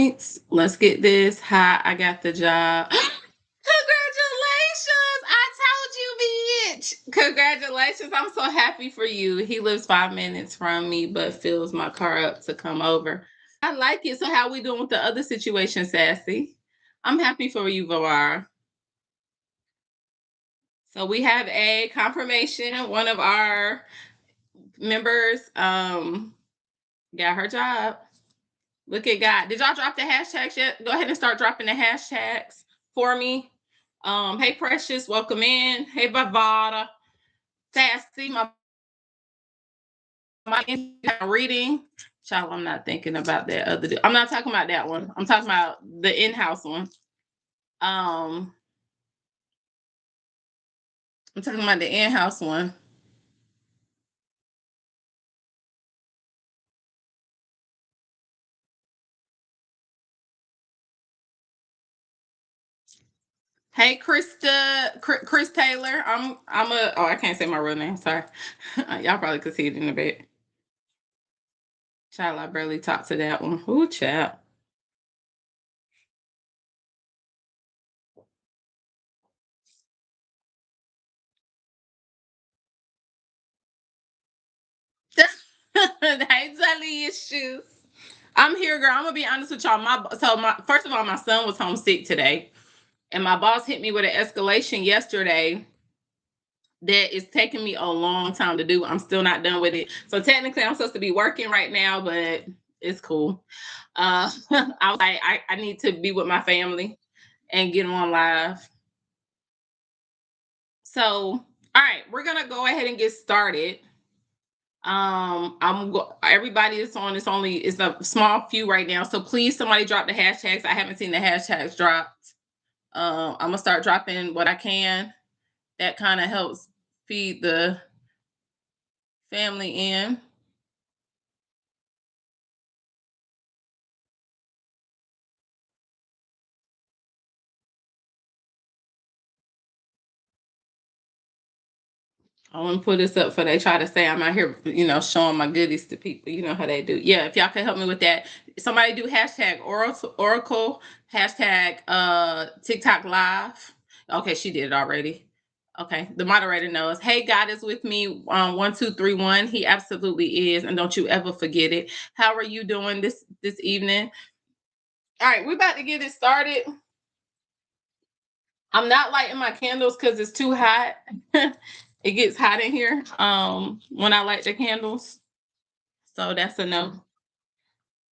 points. Let's get this. Hi, I got the job. Congratulations! I told you, bitch. Congratulations. I'm so happy for you. He lives 5 minutes from me, but fills my car up to come over. I like it. So how we doing with the other situation, Sassy? I'm happy for you, Varar. So we have a confirmation. One of our members got her job. Look at God. Did y'all drop the hashtags yet? Go ahead and start dropping the hashtags for me. Hey Precious, welcome in. Hey Bavada. Sassy, my reading. Child, I'm not thinking about that other. I'm not talking about that one. I'm talking about the in-house one. I'm talking about the in-house one. Hey Chris Taylor. I can't say my real name. Sorry. Y'all probably could see it in the bed. Child, I barely talked to that one. Ooh, child. Hey, Zali issues. I'm here, girl. I'm gonna be honest with y'all. First of all, my son was home sick today, and my boss hit me with an escalation yesterday that is taking me a long time to do. I'm still not done with it. So technically, I'm supposed to be working right now, but it's cool. I was like, I need to be with my family and get on live. So, all right, we're gonna go ahead and get started. Everybody is on. It's a small few right now. So please, somebody drop the hashtags. I haven't seen the hashtags dropped. I'm gonna start dropping what I can. That kind of helps feed the family in. I want to put this up for they try to say I'm out here, showing my goodies to people. You know how they do. Yeah, if y'all can help me with that. Somebody do hashtag Oracle, hashtag TikTok live. Okay, she did it already. Okay, the moderator knows. Hey, God is with me. 1231. He absolutely is, and don't you ever forget it. How are you doing this evening? All right, we're about to get it started. I'm not lighting my candles because it's too hot. It gets hot in here when I light the candles. So that's a no.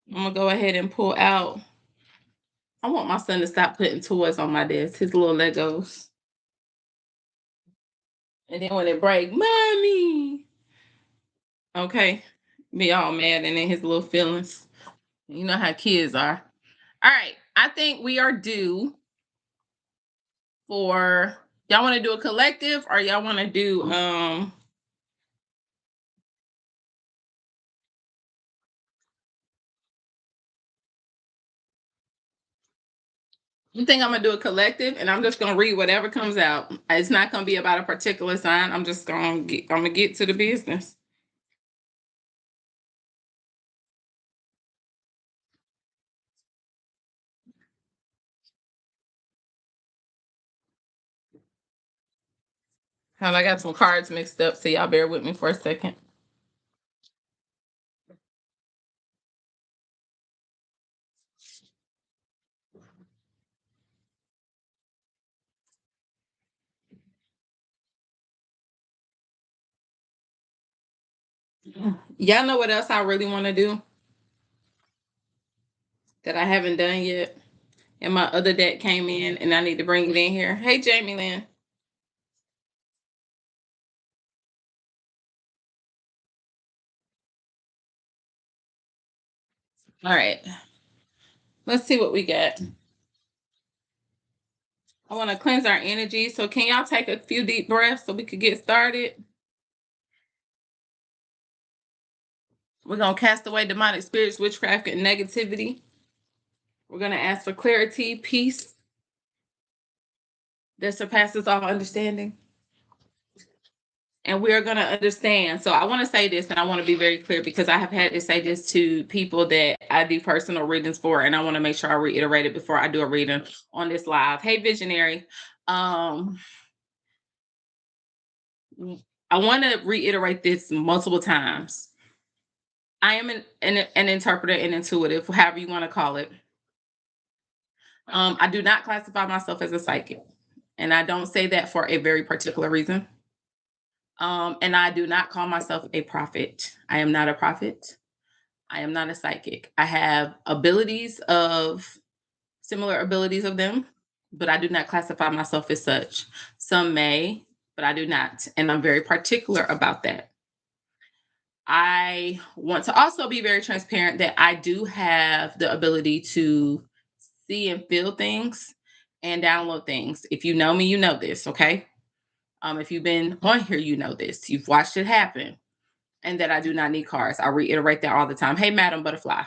I'm gonna go ahead and pull out. I want my son to stop putting toys on my desk, his little Legos. And then when it break, mommy. Okay. Be all mad and in his little feelings. You know how kids are. All right. I think we are due for y'all want to do a collective or y'all want to do you think I'm gonna do a collective and I'm just gonna read whatever comes out. It's not gonna be about a particular sign. I'm gonna get to the business. I got some cards mixed up, so y'all bear with me for a second. Y'all know what else I really want to do that I haven't done yet? And my other deck came in and I need to bring it in here. Hey, Jamie Lynn. All right. Let's see what we got. I want to cleanse our energy. So can y'all take a few deep breaths so we could get started? We're going to cast away demonic spirits, witchcraft, and negativity. We're going to ask for clarity, peace that surpasses all understanding. and we are going to understand. So I want to say this, and I want to be very clear because I have had to say this to people that I do personal readings for, and I want to make sure I reiterate it before I do a reading on this live. Hey, visionary. Um, I want to reiterate this multiple times. I am an interpreter and intuitive, however you want to call it. I do not classify myself as a psychic, and I don't say that for a very particular reason. And I do not call myself a prophet. I am not a prophet. I am not a psychic. I have abilities of similar abilities of them, but I do not classify myself as such. Some may, but I do not. And I'm very particular about that. I want to also be very transparent that I do have the ability to see and feel things and download things. If you know me, you know this, okay? If you've been on here, you know this. You've watched it happen, and that I do not need cars. I reiterate that all the time. Hey, Madam Butterfly.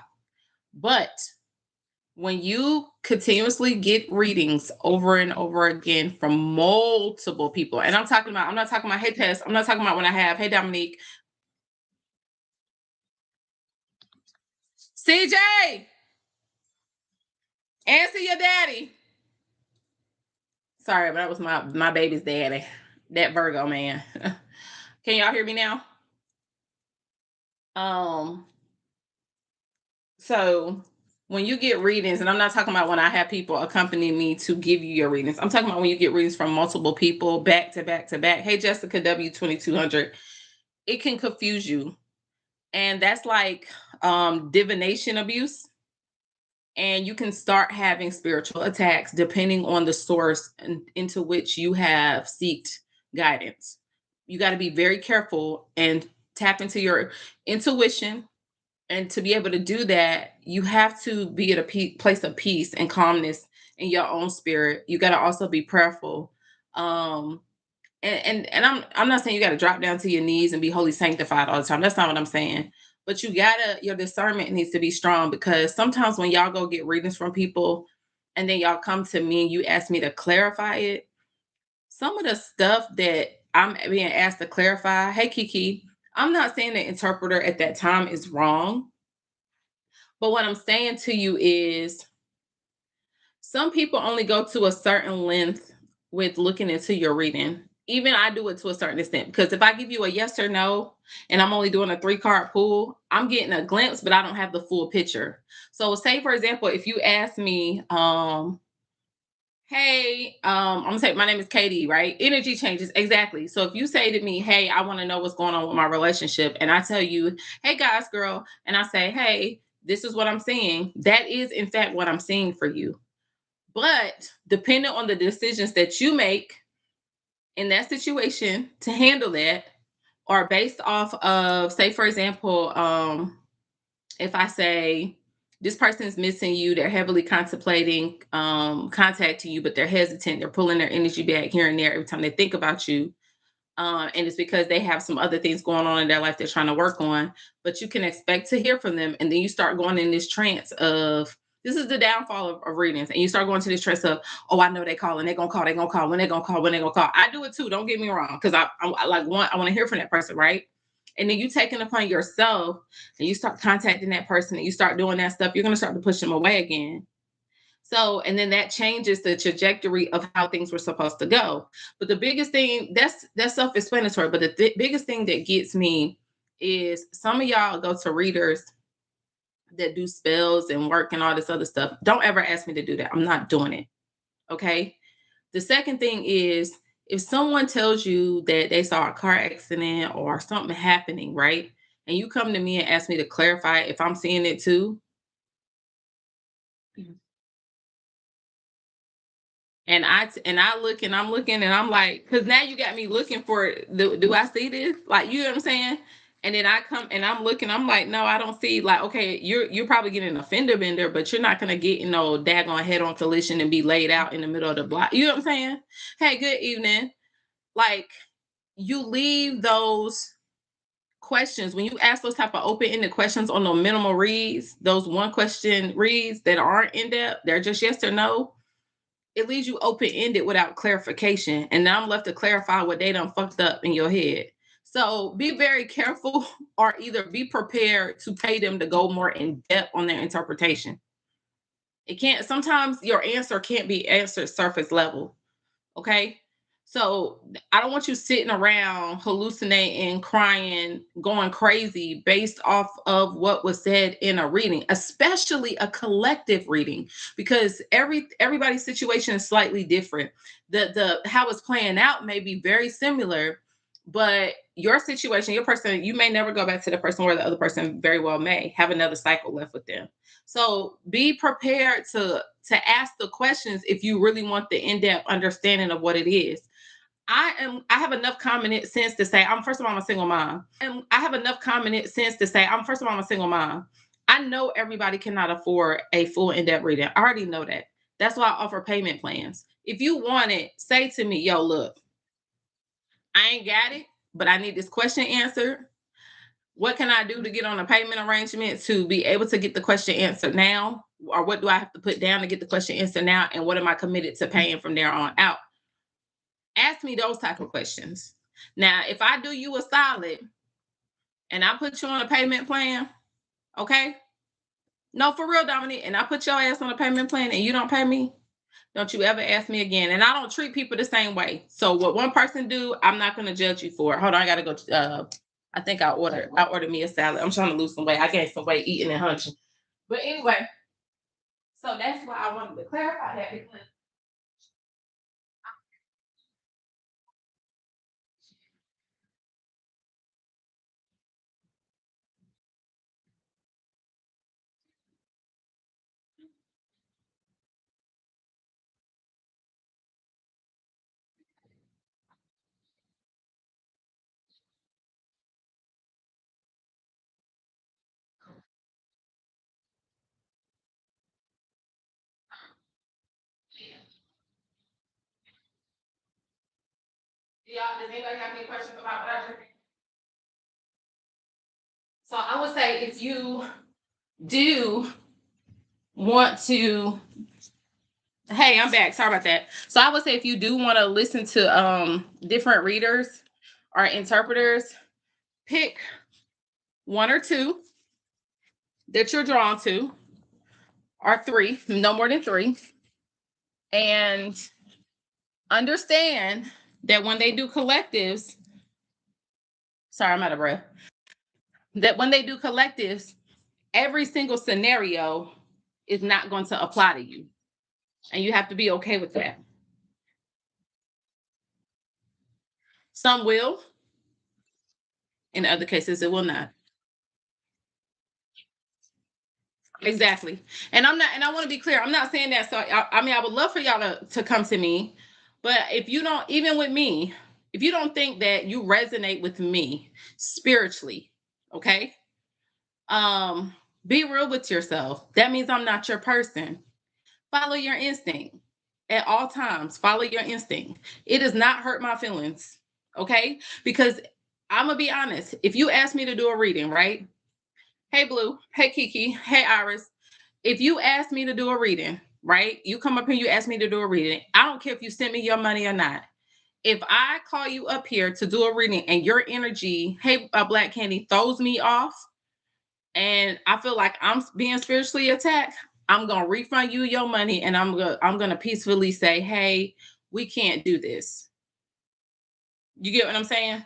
But when you continuously get readings over and over again from multiple people, and I'm not talking about, hey, Tess, I'm not talking about when I have, hey, Dominique, CJ, answer your daddy. Sorry, but that was my baby's daddy, that Virgo man. Can y'all hear me now? Um, so when you get readings, and I'm not talking about when I have people accompany me to give you your readings. I'm talking about when you get readings from multiple people back to back to back. Hey, Jessica W2200, it can confuse you. And that's like divination abuse. And you can start having spiritual attacks depending on the source into which you have seeked guidance. You got to be very careful and tap into your intuition. And to be able to do that, you have to be at a place of peace and calmness in your own spirit. You got to also be prayerful. Um, and I'm not saying you got to drop down to your knees and be holy sanctified all the time. That's not what I'm saying. But your discernment needs to be strong, because sometimes when y'all go get readings from people and then y'all come to me and you ask me to clarify it, some of the stuff that I'm being asked to clarify, hey Kiki, I'm not saying the interpreter at that time is wrong. But what I'm saying to you is some people only go to a certain length with looking into your reading. Even I do it to a certain extent, because if I give you a yes or no and I'm only doing a 3-card pool, I'm getting a glimpse, but I don't have the full picture. So say for example, if you ask me, hey, I'm gonna say my name is Katie, right? Energy changes. Exactly. So if you say to me, hey, I want to know what's going on with my relationship, and I tell you, hey guys, girl, and I say, hey, this is what I'm seeing, that is in fact what I'm seeing for you. But depending on the decisions that you make in that situation to handle that, are based off of, say, for example, if I say this person is missing you, they're heavily contemplating contacting you, but they're hesitant, they're pulling their energy back here and there every time they think about you. And it's because they have some other things going on in their life they're trying to work on, but you can expect to hear from them. And then you start going in this trance of, this is the downfall of readings. And you start going to this trance of, oh, I know they call and they're going to call, they're going to call, when they're going to call, when they're going to call. I do it too. Don't get me wrong. Cause I like I want to hear from that person. Right. And then you take it upon yourself and you start contacting that person and you start doing that stuff. You're going to start to push them away again. So, and then that changes the trajectory of how things were supposed to go. But the biggest thing, that's self-explanatory, but the biggest thing that gets me is some of y'all go to readers that do spells and work and all this other stuff. Don't ever ask me to do that. I'm not doing it. Okay. The second thing is, if someone tells you that they saw a car accident or something happening, right? And you come to me and ask me to clarify if I'm seeing it too. And I look and I'm looking and I'm like, because now you got me looking for, do I see this? Like, you know what I'm saying? And then I come and I'm looking, I'm like, no, I don't see. Like, okay, you're probably getting a fender bender, but you're not gonna get daggone head-on collision and be laid out in the middle of the block. You know what I'm saying? Hey, good evening. Like, you leave those questions when you ask those type of open-ended questions on the minimal reads, those one question reads that aren't in depth, they're just yes or no. It leaves you open-ended without clarification. And now I'm left to clarify what they done fucked up in your head. So be very careful or either be prepared to pay them to go more in depth on their interpretation. It can't, sometimes your answer can't be answered surface level. Okay. So I don't want you sitting around hallucinating, crying, going crazy based off of what was said in a reading, especially a collective reading, because everybody's situation is slightly different. The how it's playing out may be very similar, but your situation, your person, you may never go back to the person, where the other person very well may have another cycle left with them. So be prepared to ask the questions if you really want the in-depth understanding of what it is. I have enough common sense to say, I'm first of all, I'm a single mom. And I have enough common sense to say, I'm first of all, I'm a single mom. I know everybody cannot afford a full in-depth reading. I already know that. That's why I offer payment plans. If you want it, say to me, yo, look, I ain't got it, but I need this question answered. What can I do to get on a payment arrangement to be able to get the question answered now? Or what do I have to put down to get the question answered now? And what am I committed to paying from there on out? Ask me those type of questions. Now, if I do you a solid and I put you on a payment plan, okay? No, for real, Dominique, and I put your ass on a payment plan and you don't pay me, don't you ever ask me again. And I don't treat people the same way. So what one person do, I'm not going to judge you for it. Hold on, I got to go. I think I ordered me a salad. I'm trying to lose some weight. I gained some weight eating and hunching. But anyway, so that's why I wanted to clarify that, because y'all, does anybody have any questions about what I just? So I would say if you do want to, hey, I'm back. Sorry about that. So I would say if you do want to listen to different readers or interpreters, pick one or two that you're drawn to, or three, no more than three, and understand that when they do collectives, sorry, I'm out of breath, that when they do collectives, every single scenario is not going to apply to you. And you have to be okay with that. Some will, in other cases, it will not. Exactly. And I'm not, and I want to be clear, I'm not saying that. So, I mean, I would love for y'all to come to me. But if you don't, even with me, if you don't think that you resonate with me spiritually, okay, um, be real with yourself. That means I'm not your person. Follow your instinct at all times. Follow your instinct. It does not hurt my feelings, okay? Because I'm gonna be honest. If you ask me to do a reading, right? Hey Blue, hey Kiki, hey Iris. If you ask me to do a reading, right? You come up here, you ask me to do a reading. I don't care if you send me your money or not. If I call you up here to do a reading and your energy, hey, Black Candy, throws me off, and I feel like I'm being spiritually attacked, I'm gonna refund you your money, and I'm gonna peacefully say, hey, we can't do this. You get what I'm saying?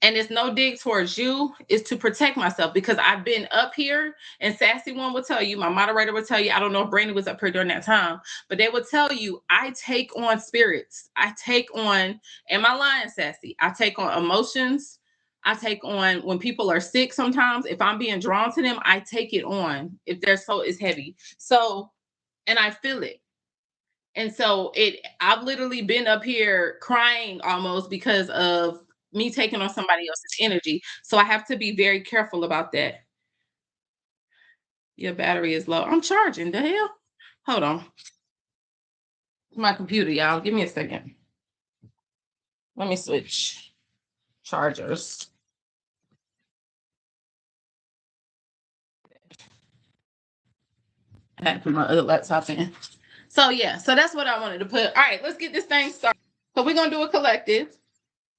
And it's no dig towards you, it's to protect myself, because I've been up here, and Sassy One will tell you, my moderator will tell you, I don't know if Brandy was up here during that time, but they will tell you, I take on spirits. I take on, am I lying, Sassy? I take on emotions. I take on, when people are sick sometimes, if I'm being drawn to them, I take it on if their soul is heavy. So, and I feel it. And so I've literally been up here crying almost because of me taking on somebody else's energy. So I have to be very careful about that. Your battery is low. I'm charging. The hell? Hold on. My computer, y'all. Give me a second. Let me switch chargers. I had to put my other laptop in. So yeah, so that's what I wanted to put. All right, let's get this thing started. So we're gonna do a collective.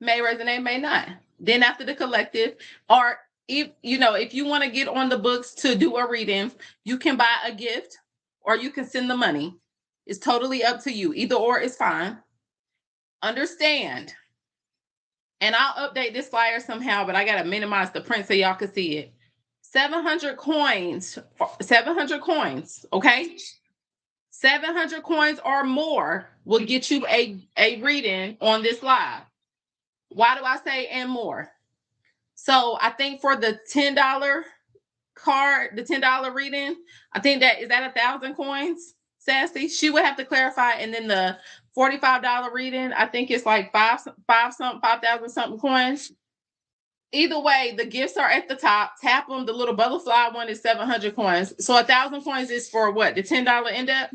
May resonate, may not. Then after the collective, or if you want to get on the books to do a reading, you can buy a gift or you can send the money. It's totally up to you. Either or is fine. Understand. And I'll update this flyer somehow, but I got to minimize the print so y'all can see it. 700 coins, 700 coins, okay? 700 coins or more will get you a reading on this live. Why do I say and more? So I think for the $10 card, the $10 reading, I think that is that 1,000 coins, Sassy? She would have to clarify. And then the $45 reading, I think it's like 5,000 something coins. Either way, the gifts are at the top. Tap them. The little butterfly one is 700 coins. So 1,000 coins is for what? The $10 in-depth?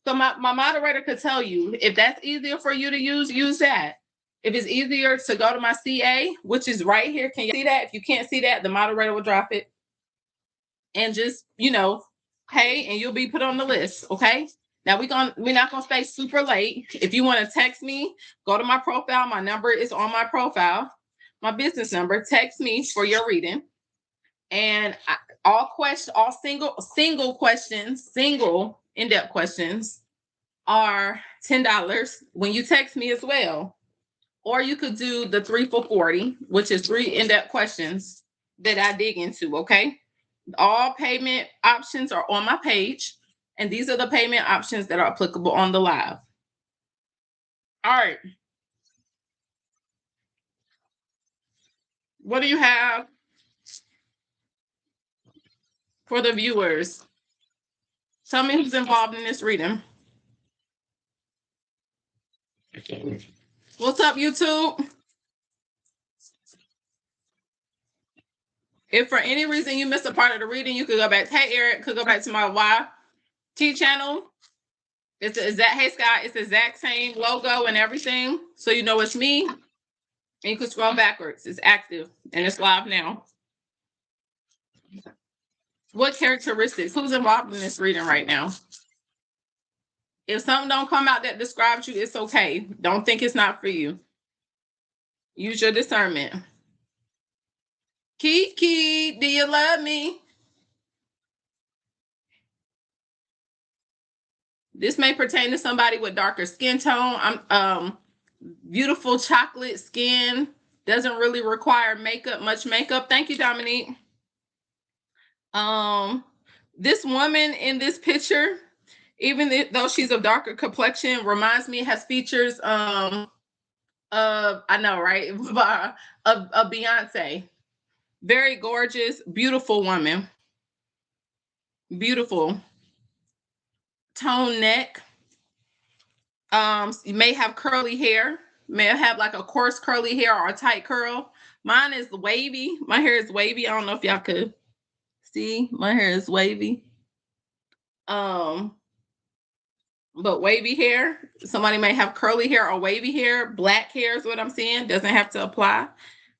So my moderator could tell you if that's easier for you to use that. If it's easier to go to my CA, which is right here, can you see that? If you can't see that, the moderator will drop it. And just, pay and you'll be put on the list, okay? Now we're not gonna stay super late. If you want to text me, go to my profile. My number is on my profile, my business number. Text me for your reading. And all single questions, single in-depth questions are $10 when you text me as well. Or you could do the 3 for $40, which is 3 in-depth questions that I dig into, okay? All payment options are on my page, and these are the payment options that are applicable on the live. All right. What do you have for the viewers? Tell me who's involved in this reading. What's up, YouTube? If for any reason you missed a part of the reading, you could go back. Hey, Eric, could go back to my YT channel. It's the exact, hey, Scott, it's the exact same logo and everything. So you know it's me. And you can scroll backwards. It's active and it's live now. What characteristics? Who's involved in this reading right now? If something don't come out that describes you, it's okay. Don't think it's not for you. Use your discernment. Kiki, do you love me? This may pertain to somebody with darker skin tone. I'm beautiful chocolate skin. Doesn't really require much makeup. Thank you, Dominique. This woman in this picture, even though she's of darker complexion, reminds me, has features I know, right? of Beyonce. Very gorgeous, beautiful woman. Beautiful. Tone neck. You may have curly hair. May have like a coarse curly hair or a tight curl. Mine is wavy. My hair is wavy. I don't know if y'all could see. My hair is wavy. But wavy hair. Somebody may have curly hair or wavy hair. Black hair is what I'm seeing. Doesn't have to apply.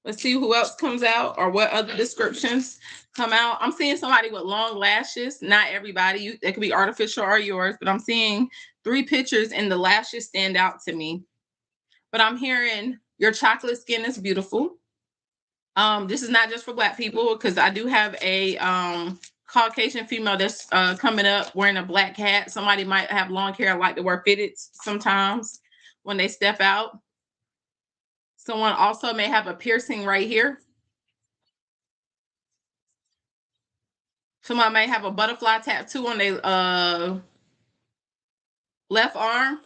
Let's see who else comes out or what other descriptions come out. I'm seeing somebody with long lashes. Not everybody. It could be artificial or yours, but I'm seeing 3 pictures and the lashes stand out to me. But I'm hearing your chocolate skin is beautiful. This is not just for Black people, because I do have a Caucasian female that's coming up wearing a black hat. Somebody might have long hair, like to wear fitted sometimes when they step out. Someone also may have a piercing right here. Someone may have a butterfly tattoo on their left arm.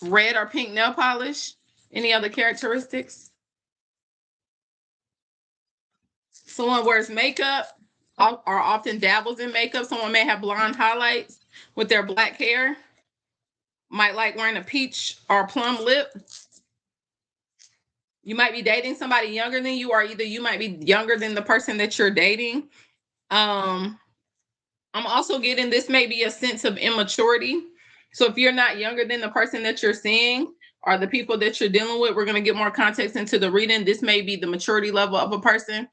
Red or pink nail polish. Any other characteristics? Someone wears makeup or often dabbles in makeup. Someone may have blonde highlights with their black hair. Might like wearing a peach or plum lip. You might be dating somebody younger than you, or either you might be younger than the person that you're dating. I'm also getting this may be a sense of immaturity. So if you're not younger than the person that you're seeing or the people that you're dealing with, we're going to get more context into the reading. This may be the maturity level of a person.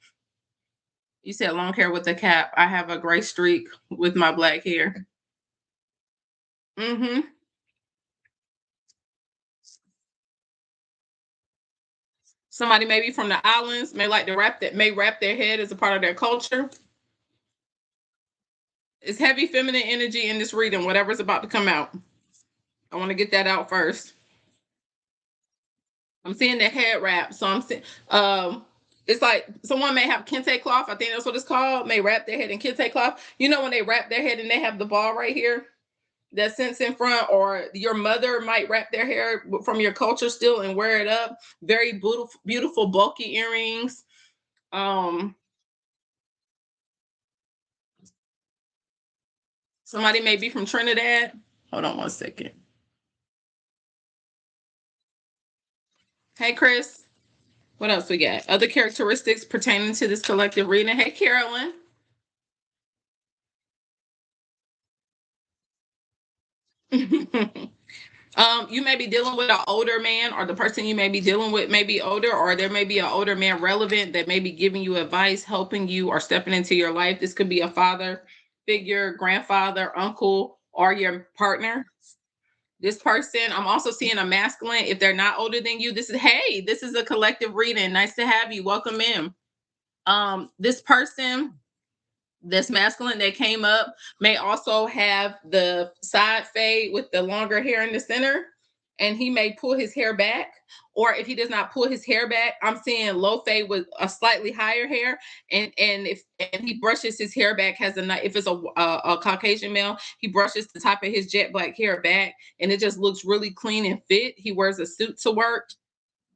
You said long hair with a cap. I have a gray streak with my black hair. Somebody maybe from the islands may wrap their head as a part of their culture. It's heavy feminine energy in this reading, whatever's about to come out. I want to get that out first. I'm seeing the head wrap. So I'm seeing it's like someone may have kente cloth. I think that's what it's called. May wrap their head in kente cloth. You know when they wrap their head and they have the ball right here that sits in front, or your mother might wrap their hair from your culture still and wear it up. Very beautiful, bulky earrings. Um, Somebody may be from Trinidad. Hold on one second. Hey, Chris. What else we got? Other characteristics pertaining to this collective reading. Hey, Carolyn. You may be dealing with an older man, or the person you may be dealing with may be older, or there may be an older man relevant that may be giving you advice, helping you, or stepping into your life. This could be a father figure, grandfather, uncle, or your partner. This person, I'm also seeing a masculine. If they're not older than you, this is a collective reading. Nice to have you. Welcome in. This person, this masculine that came up, may also have the side fade with the longer hair in the center, and he may pull his hair back. Or if he does not pull his hair back, I'm seeing low fade with a slightly higher hair, and if and he brushes his hair back, has if it's a Caucasian male, he brushes the top of his jet black hair back, and it just looks really clean and fit. He wears a suit to work,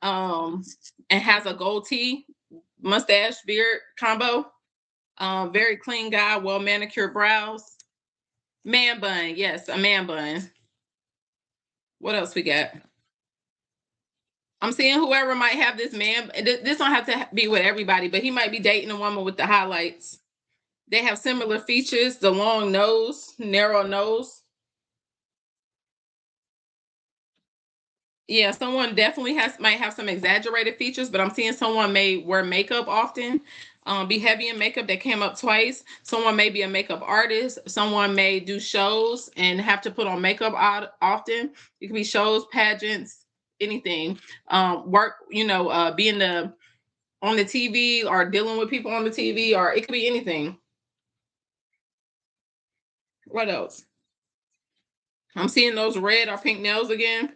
um, and has a gold tee, mustache, beard combo. Very clean guy, well manicured brows. Man bun, yes, a man bun. What else we got? I'm seeing whoever might have this man. This don't have to be with everybody, but he might be dating a woman with the highlights. They have similar features: the long nose, narrow nose. Yeah, someone definitely might have some exaggerated features, but I'm seeing someone may wear makeup often, be heavy in makeup. That came up twice. Someone may be a makeup artist. Someone may do shows and have to put on makeup often. It could be shows, pageants, anything. Work, being on the TV or dealing with people on the TV, or it could be anything. What else? I'm seeing those red or pink nails again.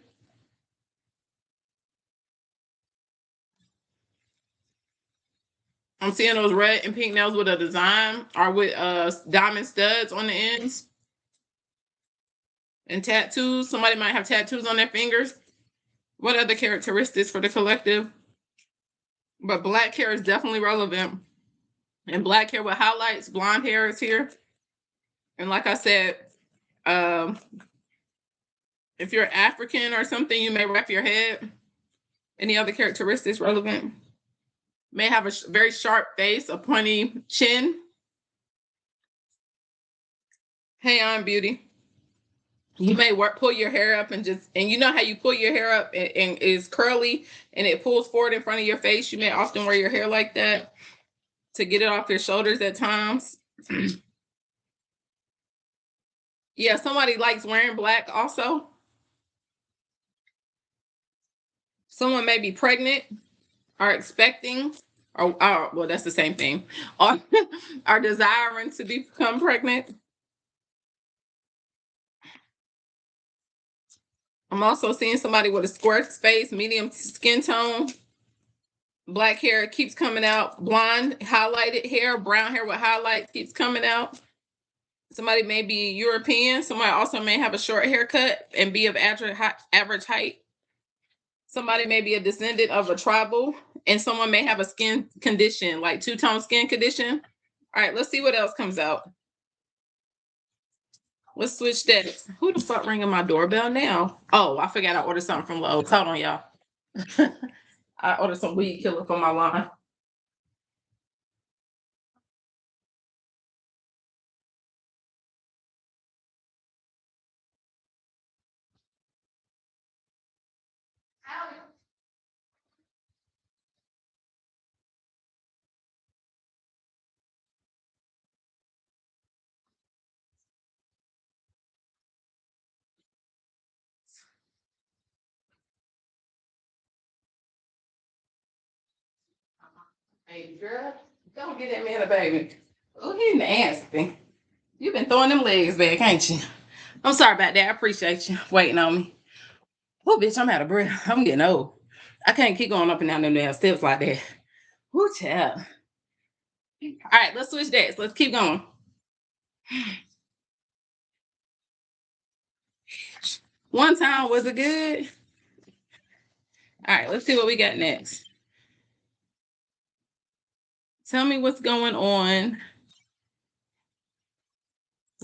I'm seeing those red and pink nails with a design or with diamond studs on the ends and tattoos. Somebody might have tattoos on their fingers. What other characteristics for the collective? But black hair is definitely relevant. And black hair with highlights, blonde hair is here. And like I said, um, if you're African or something, you may wrap your head. Any other characteristics relevant? May have a very sharp face, a pointy chin. Hey, I'm Beauty. You may pull your hair up and you know how you pull your hair up and it's curly and it pulls forward in front of your face. You may often wear your hair like that to get it off your shoulders at times. Yeah, somebody likes wearing black also. Someone may be pregnant or expecting, or well, that's the same thing, or are desiring to become pregnant. I'm also seeing somebody with a square face, medium skin tone, black hair keeps coming out, blonde highlighted hair, brown hair with highlights keeps coming out. Somebody may be European. Somebody also may have a short haircut and be of average height. Somebody may be a descendant of a tribal, and someone may have a skin condition, like two-tone skin condition. All right, let's see what else comes out. Let's switch that. Who the fuck ringing my doorbell now? Oh, I forgot I ordered something from Lowe's. Hold on, y'all. I ordered some weed killer for my lawn. Hey, girl, don't get that man a baby. Oh, he nasty. You've been throwing them legs back, ain't you? I'm sorry about that. I appreciate you waiting on me. Oh, bitch, I'm out of breath. I'm getting old. I can't keep going up and down them damn steps like that. Whoo, child. All right, let's switch that. Let's keep going. One time, was it good? All right, let's see what we got next. Tell me what's going on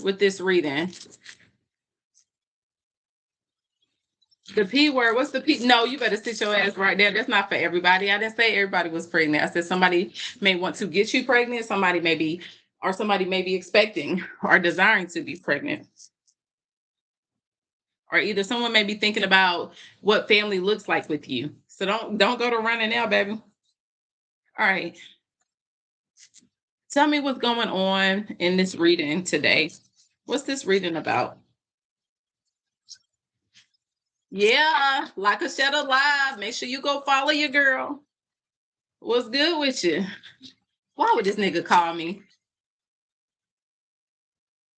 with this reading. The P word, what's the P? No, you better sit your ass right there. That's not for everybody. I didn't say everybody was pregnant. I said somebody may want to get you pregnant. Somebody may be, or somebody may be expecting or desiring to be pregnant. Or either someone may be thinking about what family looks like with you. So don't go to running now, baby. All right. Tell me what's going on in this reading today. What's this reading about? Yeah, like a shadow live. Make sure you go follow your girl. What's good with you? Why would this nigga call me?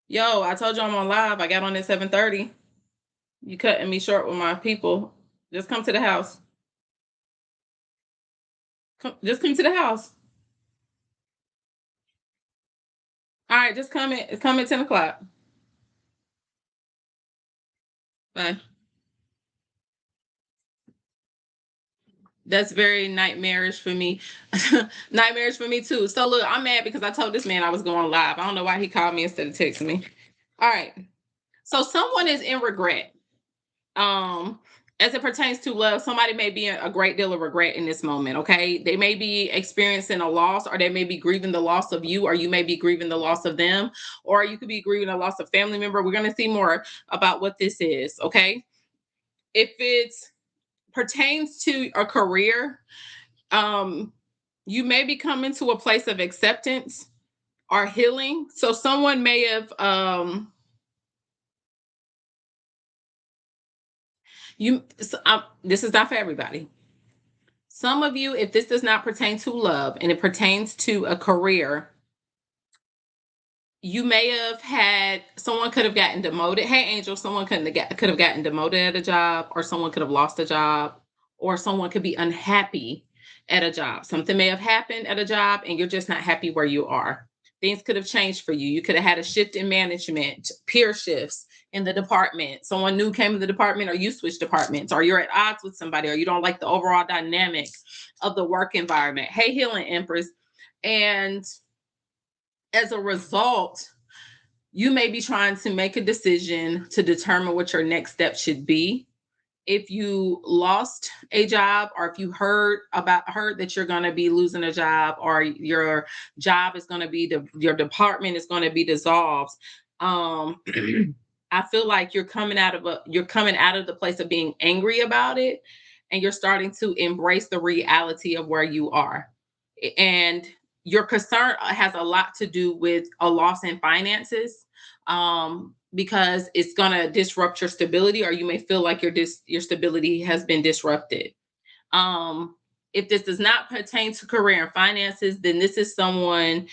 Yo, I told you I'm on live. I got on at 7:30. You cutting me short with my people. Just come to the house. Just come to the house. All right, just come at 10 o'clock. Bye. That's very nightmarish for me. Nightmarish for me too. So look, I'm mad because I told this man I was going live. I don't know why he called me instead of texting me. All right. So someone is in regret. Um, as it pertains to love, somebody may be in a great deal of regret in this moment. Okay. They may be experiencing a loss, or they may be grieving the loss of you, or you may be grieving the loss of them, or you could be grieving the loss of family member. We're going to see more about what this is. Okay. If it pertains to a career, um you may be coming to a place of acceptance or healing. So someone may have this is not for everybody. Some of you, if this does not pertain to love and it pertains to a career, you may have had someone could have gotten demoted. Hey, Angel, someone could have gotten demoted at a job, or someone could have lost a job, or someone could be unhappy at a job. Something may have happened at a job and you're just not happy where you are. Things could have changed for you. You could have had a shift in management, peer shifts in the department. Someone new came to the department, or you switched departments, or you're at odds with somebody, or you don't like the overall dynamic of the work environment. Hey, healing Empress. And as a result, you may be trying to make a decision to determine what your next step should be. If you lost a job, or if you heard that you're going to be losing a job, or your job is going to be your department is going to be dissolved, um I feel like you're coming out of the place of being angry about it, and you're starting to embrace the reality of where you are. And your concern has a lot to do with a loss in finances, because it's going to disrupt your stability, or you may feel like your stability has been disrupted. Um, if this does not pertain to career and finances, then this is someone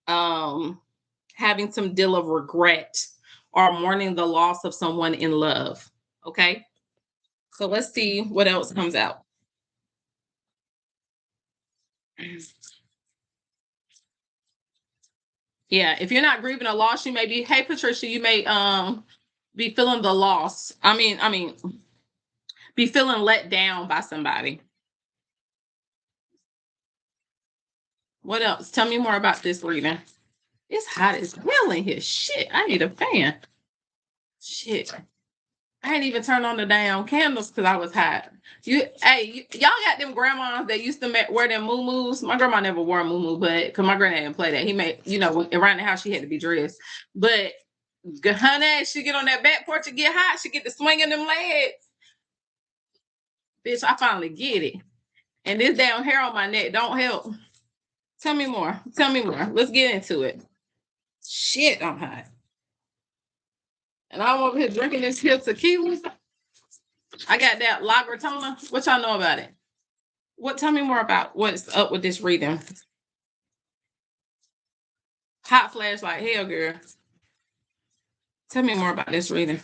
um, having some deal of regret or mourning the loss of someone in love. Okay, so let's see what else comes out. Yeah, if you're not grieving a loss, you may be. Hey, Patricia, you may be feeling the loss. I mean, be feeling let down by somebody. What else? Tell me more about this reading. It's hot as hell in here. Shit, I need a fan. Shit. I ain't even turned on the damn candles because I was hot. Y'all got them grandmas that used to wear them moo-moos. My grandma never wore a moo-moo, but because my granddad didn't play that. He made, around the house she had to be dressed. But honey, she get on that back porch and get hot. She get to swinging them legs. Bitch, I finally get it. And this damn hair on my neck don't help. Tell me more. Tell me more. Let's get into it. Shit, I'm hot. And I'm over here drinking this here tequila. I got that La Gratona. What y'all know about it? Tell me more about what's up with this reading. Hot flashlight. Hell, girl. Tell me more about this reading.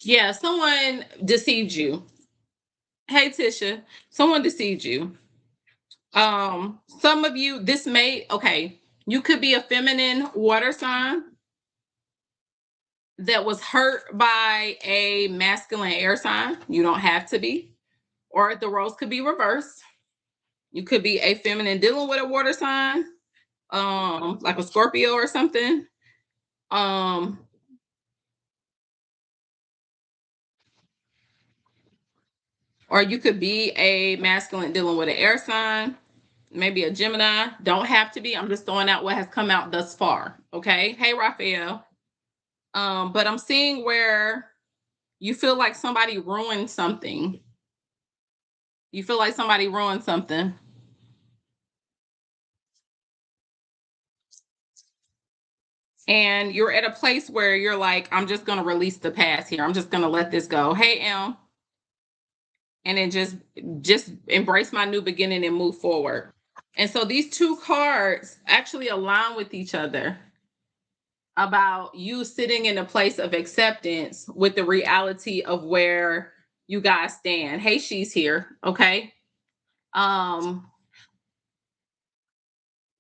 Yeah, someone deceived you. Hey, Tisha. Someone deceived you. Some of you, this may, okay, you could be a feminine water sign that was hurt by a masculine air sign. You don't have to be. Or the roles could be reversed. You could be a feminine dealing with a water sign, like a Scorpio or something. Um, or you could be a masculine dealing with an air sign, maybe a Gemini. Don't have to be. I'm just throwing out what has come out thus far. Okay. Hey, Raphael. But I'm seeing where you feel like somebody ruined something. You feel like somebody ruined something. And you're at a place where you're like, I'm just going to release the past here. I'm just going to let this go. Hey, M. And then just embrace my new beginning and move forward. And so these two cards actually align with each other about you sitting in a place of acceptance with the reality of where you guys stand. Hey, she's here. Okay. Um,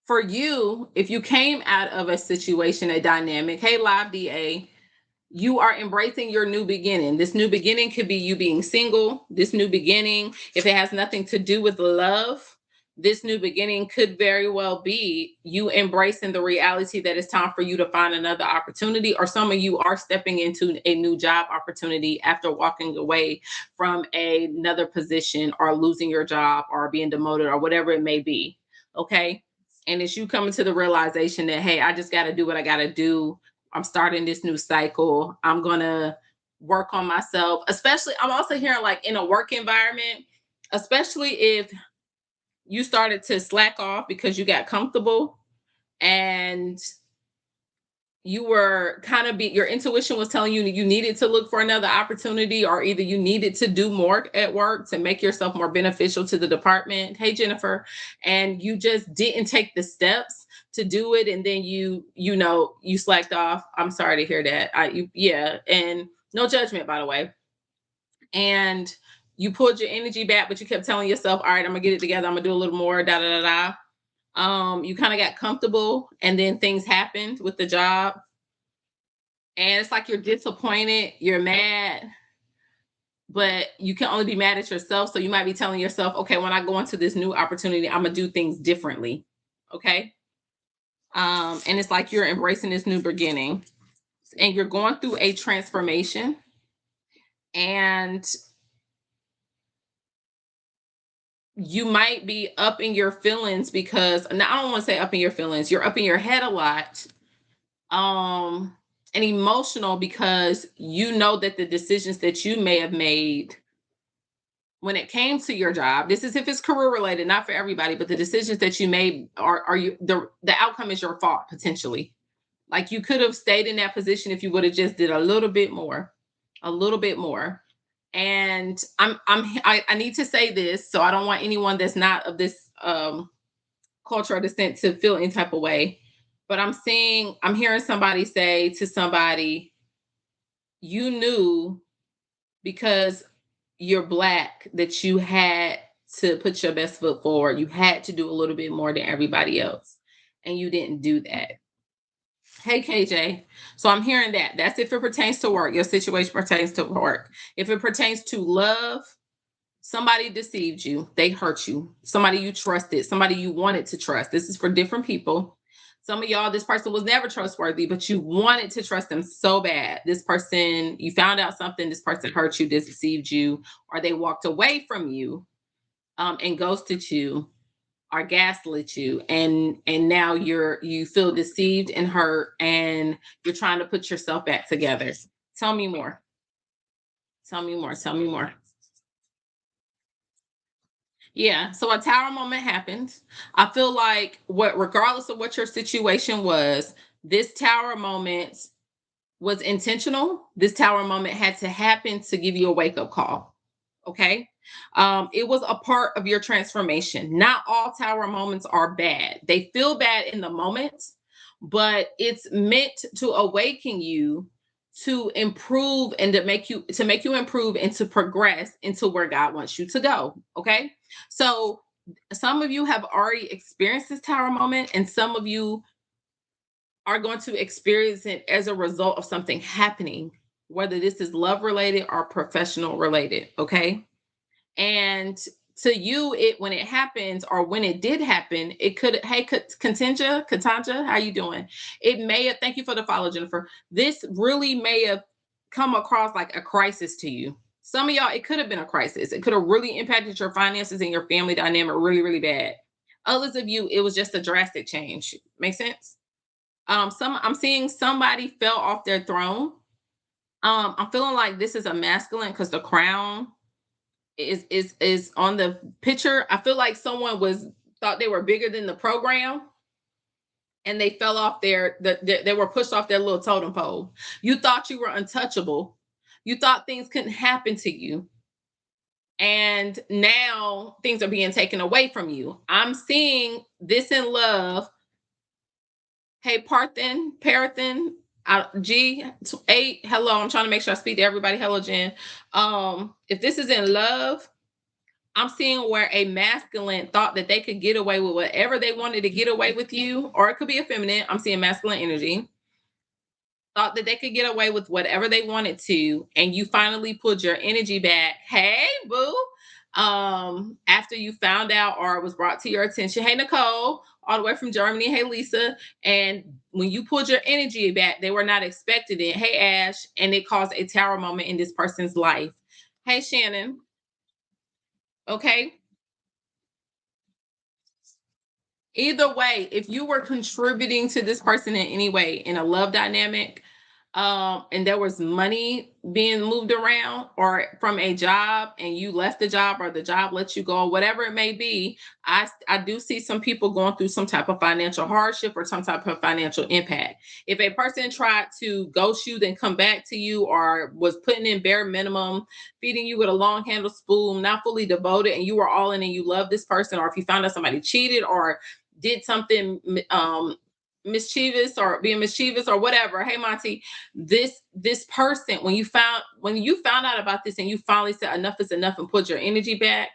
for you, if you came out of a situation, a dynamic, hey, live DA, you are embracing your new beginning. This new beginning could be you being single. This new beginning, if it has nothing to do with love, this new beginning could very well be you embracing the reality that it's time for you to find another opportunity, or some of you are stepping into a new job opportunity after walking away from another position or losing your job or being demoted or whatever it may be. Okay. And it's you coming to the realization that, hey, I just got to do what I got to do. I'm starting this new cycle. I'm going to work on myself, especially. I'm also hearing like in a work environment, especially if you started to slack off because you got comfortable and you were kind of your intuition was telling you that you needed to look for another opportunity, or either you needed to do more at work to make yourself more beneficial to the department. Hey, Jennifer. And you just didn't take the steps to do it. And then you slacked off. I'm sorry to hear that. Yeah. And no judgment, by the way. And you pulled your energy back, but you kept telling yourself, all right, I'm gonna get it together. I'm gonna do a little more, da da da da. You kind of got comfortable, and then things happened with the job, and it's like you're disappointed, you're mad, but you can only be mad at yourself. So you might be telling yourself, okay, when I go into this new opportunity, I'm gonna do things differently. Okay. And it's like you're embracing this new beginning, and you're going through a transformation, and you might be up in your feelings because, now I don't want to say up in your feelings, you're up in your head a lot, and emotional, because you know that the decisions that you may have made when it came to your job, this is if it's career related, not for everybody, but the decisions that you made are you the outcome is your fault potentially. Like you could have stayed in that position if you would have just did a little bit more, a little bit more. And I need to say this, so I don't want anyone that's not of this culture or descent to feel any type of way. But I'm hearing somebody say to somebody, you knew because you're black that you had to put your best foot forward. You had to do a little bit more than everybody else. And you didn't do that. Hey, KJ. So I'm hearing that. That's if it pertains to work. Your situation pertains to work. If it pertains to love, somebody deceived you. They hurt you. Somebody you trusted. Somebody you wanted to trust. This is for different people. Some of y'all, this person was never trustworthy, but you wanted to trust them so bad. This person, you found out something, this person hurt you, deceived you, or they walked away from you, and ghosted you or gaslit you. And now you feel deceived and hurt, and you're trying to put yourself back together. Tell me more. Tell me more. Tell me more. Yeah. So a tower moment happened. I feel like regardless of what your situation was, this tower moment was intentional. This tower moment had to happen to give you a wake up call. Okay. It was a part of your transformation. Not all tower moments are bad. They feel bad in the moment, but it's meant to awaken you to improve and to make you improve and to progress into where God wants you to go. Okay. So some of you have already experienced this tower moment, and some of you are going to experience it as a result of something happening, whether this is love related or professional related. Okay. And to you, it when it happens or when it did happen, it could, hey, Katanja, how you doing? It may have, thank you for the follow, Jennifer. This really may have come across like a crisis to you. Some of y'all, it could have been a crisis. It could have really impacted your finances and your family dynamic really, really bad. Others of you, it was just a drastic change. Make sense? I'm seeing somebody fell off their throne. I'm feeling like this is a masculine because the crown is on the picture. I feel like someone was thought they were bigger than the program, and they fell off they were pushed off their little totem pole. You thought you were untouchable. You thought things couldn't happen to you. And now things are being taken away from you. I'm seeing this in love. Hey, Parathin, G8. Hello. I'm trying to make sure I speak to everybody. Hello, Jen. If this is in love, I'm seeing where a masculine thought that they could get away with whatever they wanted to get away with you, or it could be a feminine. I'm seeing masculine energy. Thought that they could get away with whatever they wanted to, and you finally pulled your energy back. Hey, boo. After you found out or it was brought to your attention. Hey, Nicole, all the way from Germany. Hey, Lisa. And when you pulled your energy back, they were not expecting it. Hey, Ash. And it caused a tower moment in this person's life. Hey, Shannon. Okay. Either way, if you were contributing to this person in any way in a love dynamic, and there was money being moved around or from a job and you left the job or the job let you go, whatever it may be, I do see some people going through some type of financial hardship or some type of financial impact. If a person tried to ghost you, then come back to you, or was putting in bare minimum, feeding you with a long handled spoon, not fully devoted, and you were all in and you love this person, or if you found out somebody cheated or did something mischievous or being mischievous or whatever. Hey, Monty, this person, when you found out about this and you finally said enough is enough and put your energy back,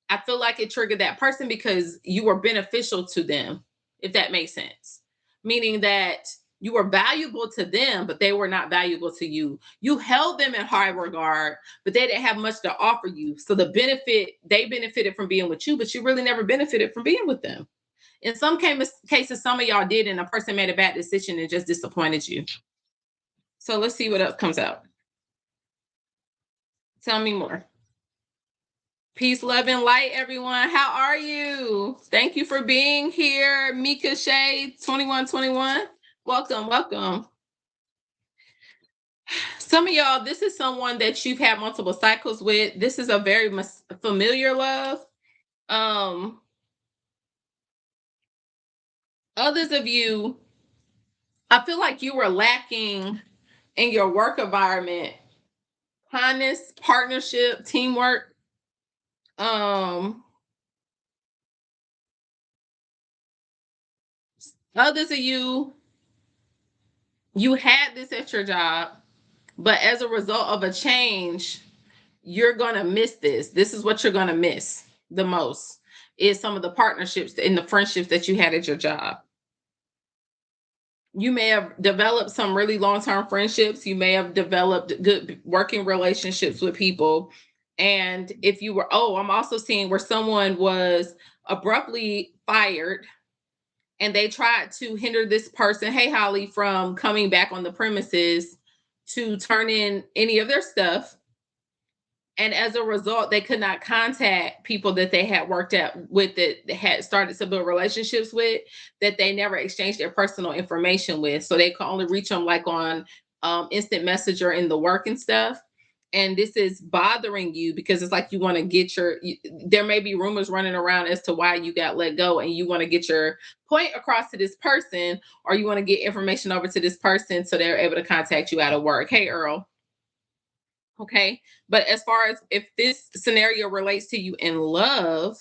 I feel like it triggered that person because you were beneficial to them, if that makes sense. Meaning that you were valuable to them, but they were not valuable to you. You held them in high regard, but they didn't have much to offer you. So they benefited from being with you, but you really never benefited from being with them. In some cases, some of y'all did, and a person made a bad decision and just disappointed you. So let's see what else comes out. Tell me more. Peace, love, and light, everyone. How are you? Thank you for being here. Mika Shade, 2121. Welcome, welcome. Some of y'all, this is someone that you've had multiple cycles with. This is a very familiar love. Um, Others of you, I feel like you were lacking in your work environment kindness, partnership, teamwork. Um, Others of you had this at your job, but as a result of a change, you're gonna miss this. This is what you're gonna miss the most is some of the partnerships and the friendships that you had at your job. You may have developed some really long-term friendships. You may have developed good working relationships with people. And if you were, oh, I'm also seeing where someone was abruptly fired and they tried to hinder this person, hey Holly, from coming back on the premises to turn in any of their stuff. And as a result, they could not contact people that they had worked at with, that they had started to build relationships with, that they never exchanged their personal information with. So they could only reach them like on instant messenger in the work and stuff. And this is bothering you because it's like you want to get there may be rumors running around as to why you got let go, and you want to get your point across to this person, or you want to get information over to this person so they're able to contact you out of work. Hey, Earl. Okay. But as far as if this scenario relates to you in love,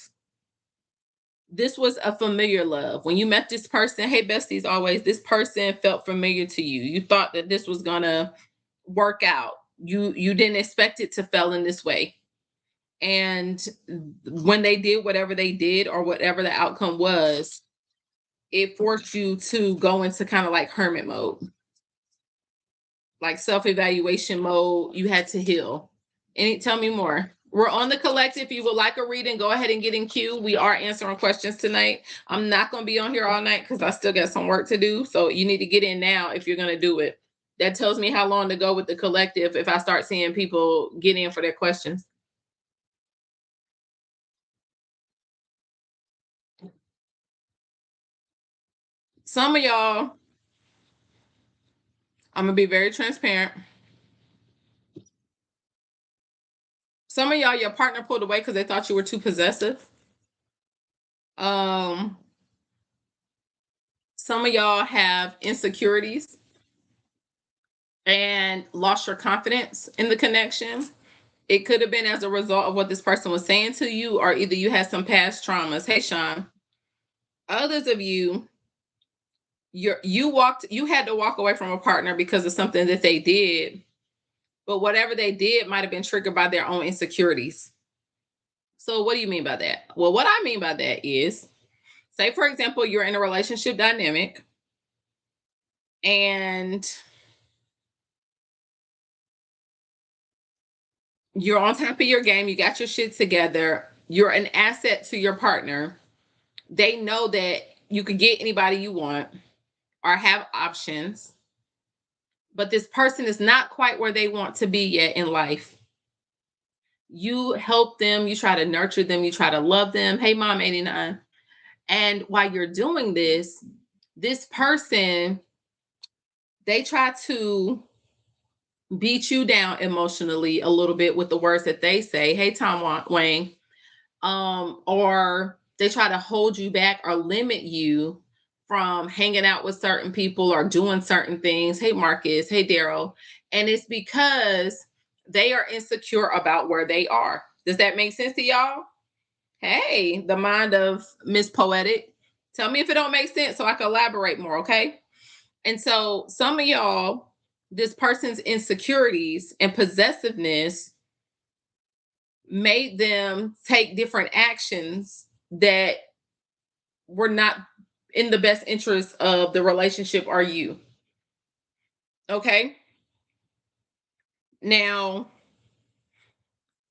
this was a familiar love. When you met this person, hey, besties, always, this person felt familiar to you. You thought that this was gonna work out. You didn't expect it to fail in this way. And when they did whatever they did or whatever the outcome was, it forced you to go into kind of like hermit mode, like self-evaluation mode. You had to heal. Tell me more. We're on the collective. If you would like a reading, go ahead and get in queue. We are answering questions tonight. I'm not going to be on here all night because I still got some work to do. So you need to get in now if you're going to do it. That tells me how long to go with the collective if I start seeing people get in for their questions. Some of y'all, I'm going to be very transparent. Some of y'all, your partner pulled away because they thought you were too possessive. Um, some of y'all have insecurities and lost your confidence in the connection. It could have been as a result of what this person was saying to you, or either you had some past traumas. Hey, Sean. Others of you, you had to walk away from a partner because of something that they did, but whatever they did might have been triggered by their own insecurities. So what do you mean by that? Well, what I mean by that is, say for example, you're in a relationship dynamic and you're on top of your game, you got your shit together, you're an asset to your partner. They know that you could get anybody you want or have options, but this person is not quite where they want to be yet in life. You help them, you try to nurture them, you try to love them. Hey, Mom 89. And while you're doing this person, they try to beat you down emotionally a little bit with the words that they say. Hey, Tom Wayne. Or they try to hold you back or limit you from hanging out with certain people or doing certain things. Hey, Marcus. Hey, Daryl. And it's because they are insecure about where they are. Does that make sense to y'all? Hey, the mind of Miss Poetic. Tell me if it don't make sense so I can elaborate more, okay? And so some of y'all, this person's insecurities and possessiveness made them take different actions that were not in the best interest of the relationship or you. Okay. Now,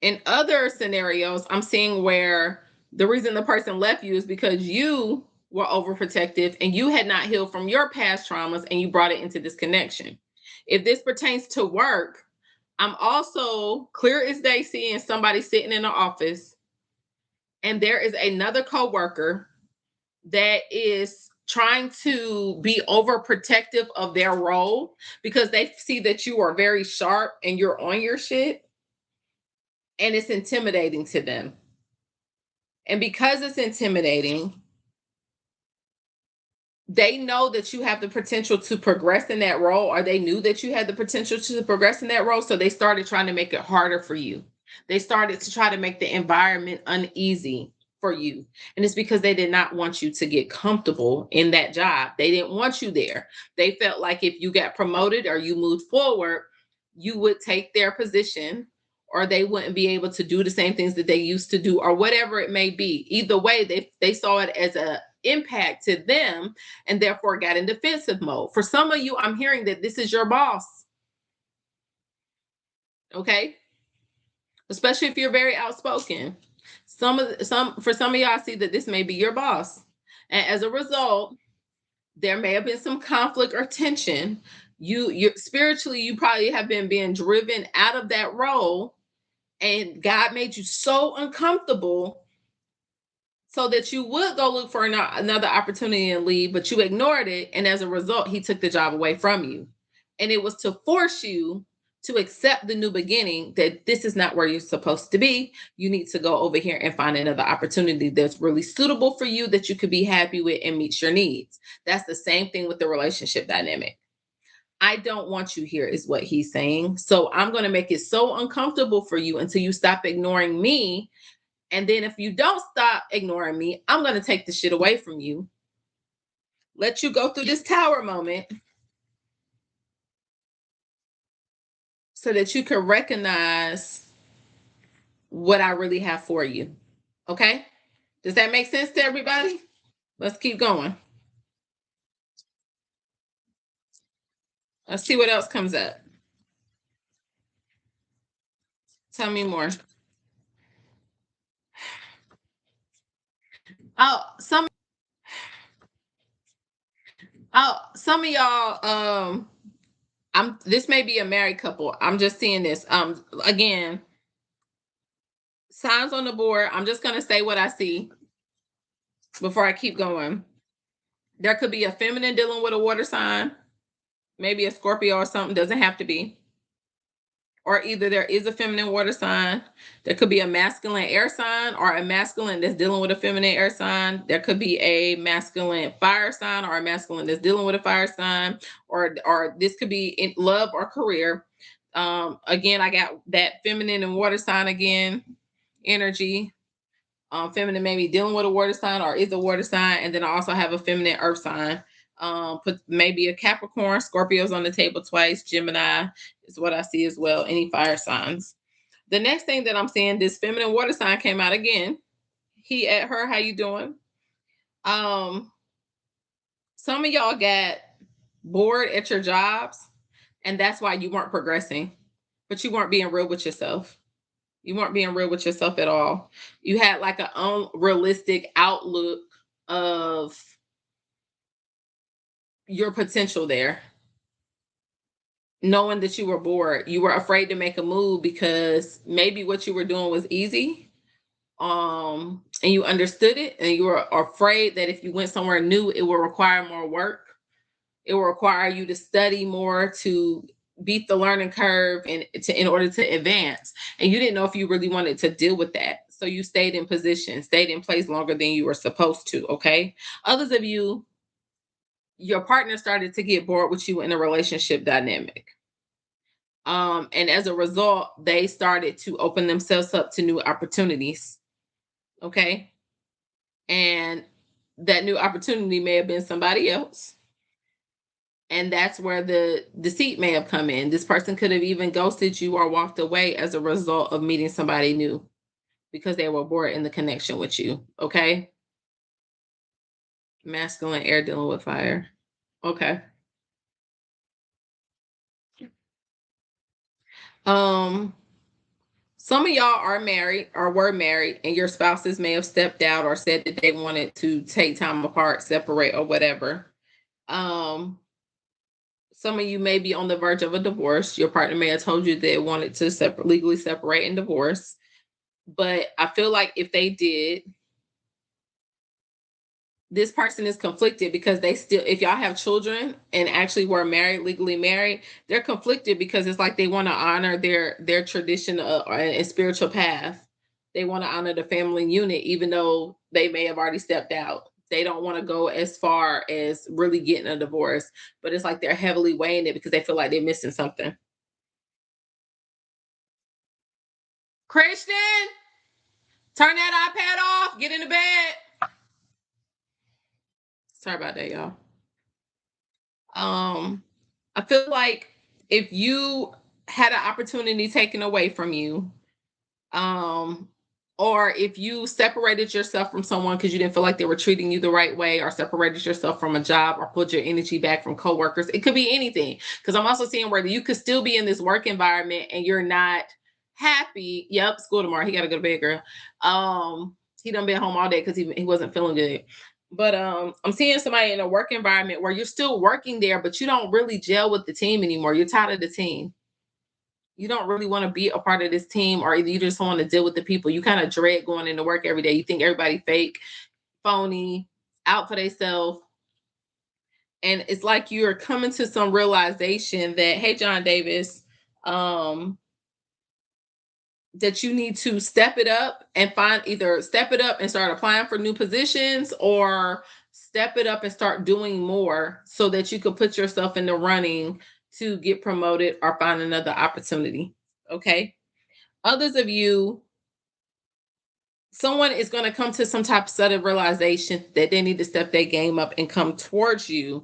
in other scenarios, I'm seeing where the reason the person left you is because you were overprotective and you had not healed from your past traumas and you brought it into this connection. If this pertains to work, I'm also clear as day seeing somebody sitting in the office and there is another coworker that is trying to be overprotective of their role because they see that you are very sharp and you're on your shit, and it's intimidating to them. And because it's intimidating, they know that you have the potential to progress in that role, or they knew that you had the potential to progress in that role. So they started trying to make it harder for you. They started to try to make the environment uneasy for you. And it's because they did not want you to get comfortable in that job. They didn't want you there. They felt like if you got promoted or you moved forward, you would take their position or they wouldn't be able to do the same things that they used to do or whatever it may be. Either way, they saw it as a impact to them and therefore got in defensive mode. For some of you, I'm hearing that this is your boss. Okay? Especially if you're very outspoken. For some of y'all, I see that this may be your boss. And as a result, there may have been some conflict or tension. You spiritually, you probably have been being driven out of that role, and God made you so uncomfortable so that you would go look for another opportunity and leave, but you ignored it. And as a result, he took the job away from you. And it was to force you to accept the new beginning that this is not where you're supposed to be. You need to go over here and find another opportunity that's really suitable for you, that you could be happy with and meets your needs. That's the same thing with the relationship dynamic. I don't want you here, is what he's saying. So I'm going to make it so uncomfortable for you until you stop ignoring me. And then if you don't stop ignoring me, I'm going to take the shit away from you, let you go through this tower moment so that you can recognize what I really have for you. Okay? Does that make sense to everybody? Let's keep going. Let's see what else comes up. Tell me more. Oh, some of y'all, this may be a married couple. I'm just seeing this. Again, signs on the board. I'm just gonna say what I see before I keep going. There could be a feminine dealing with a water sign, maybe a Scorpio or something. Doesn't have to be. Or either there is a feminine water sign, there could be a masculine air sign, or a masculine that's dealing with a feminine air sign. There could be a masculine fire sign, or a masculine that's dealing with a fire sign, or this could be in love or career. Again, I got that feminine and water sign again, energy. Feminine maybe dealing with a water sign or is a water sign, and then I also have a feminine earth sign. Put maybe a Capricorn, Scorpio's on the table twice, Gemini is what I see as well. Any fire signs. The next thing that I'm seeing, this feminine water sign came out again. He at her, how you doing? Um, some of y'all got bored at your jobs, and that's why you weren't progressing, but you weren't being real with yourself. You weren't being real with yourself at all. You had like an unrealistic outlook of your potential there. Knowing that you were bored, you were afraid to make a move because maybe what you were doing was easy. And you understood it, and you were afraid that if you went somewhere new, it would require more work. It will require you to study more, to beat the learning curve, and in order to advance. And you didn't know if you really wanted to deal with that. So you stayed in position, stayed in place longer than you were supposed to. Okay. Others of you, your partner started to get bored with you in a relationship dynamic. And as a result, they started to open themselves up to new opportunities. Okay. And that new opportunity may have been somebody else. And that's where the deceit may have come in. This person could have even ghosted you or walked away as a result of meeting somebody new because they were bored in the connection with you. Okay. Masculine air dealing with fire. Okay. Um, some of y'all are married or were married, and your spouses may have stepped out or said that they wanted to take time apart, separate, or whatever. Um, some of you may be on the verge of a divorce. Your partner may have told you they wanted to legally separate and divorce. But I feel like if they did, this person is conflicted because they still, if y'all have children and actually were married, legally married, they're conflicted because it's like they want to honor their tradition and spiritual path. They want to honor the family unit, even though they may have already stepped out. They don't want to go as far as really getting a divorce, but it's like they're heavily weighing it because they feel like they're missing something. Christian, turn that iPad off. Get in the bed. Sorry about that, y'all. I feel like if you had an opportunity taken away from you, um, or if you separated yourself from someone because you didn't feel like they were treating you the right way, or separated yourself from a job, or pulled your energy back from coworkers, it could be anything. Because I'm also seeing where you could still be in this work environment and you're not happy. Yep, school tomorrow. He got to go to bed, girl. He done been home all day because he wasn't feeling good. But I'm seeing somebody in a work environment where you're still working there, but you don't really gel with the team anymore. You're tired of the team. You don't really want to be a part of this team, or either you just want to deal with the people. You kind of dread going into work every day. You think everybody fake, phony, out for themselves. And it's like you're coming to some realization that, hey, John Davis, um, that you need to step it up and either step it up and start applying for new positions, or step it up and start doing more so that you could put yourself in the running to get promoted or find another opportunity. Okay. Others of you, someone is going to come to some type of sudden realization that they need to step their game up and come towards you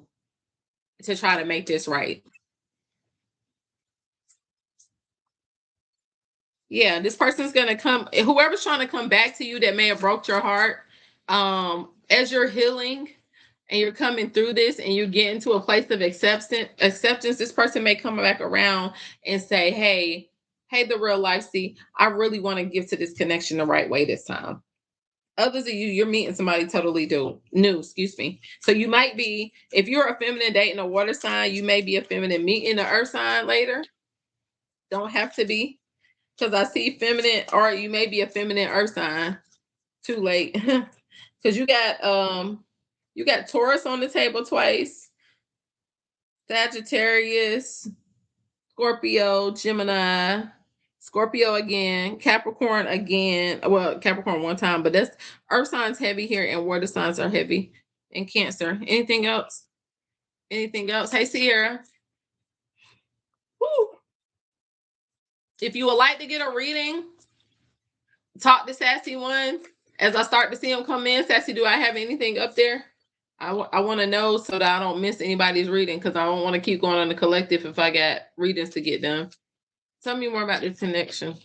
to try to make this right. Yeah, this person's going to come, whoever's trying to come back to you that may have broke your heart, as you're healing and you're coming through this and you're getting to a place of acceptance, this person may come back around and say, hey, the real life, see, I really want to give to this connection the right way this time. Others of you, you're meeting somebody totally new, excuse me. So you might be, if you're a feminine dating a water sign, you may be a feminine meeting the earth sign later. Don't have to be, because I see feminine, or you may be a feminine earth sign. Too late. Because you got Taurus on the table twice, Sagittarius, Scorpio, Gemini, Scorpio again, Capricorn again. Well, Capricorn one time, but that's earth signs heavy here and water signs are heavy in Cancer. Anything else? Anything else? Hey, Sierra. Woo. If you would like to get a reading, talk to Sassy One. As I start to see them come in, Sassy, do I have anything up there? I want to know so that I don't miss anybody's reading, because I don't want to keep going on the collective if I got readings to get done. Tell me more about this connection.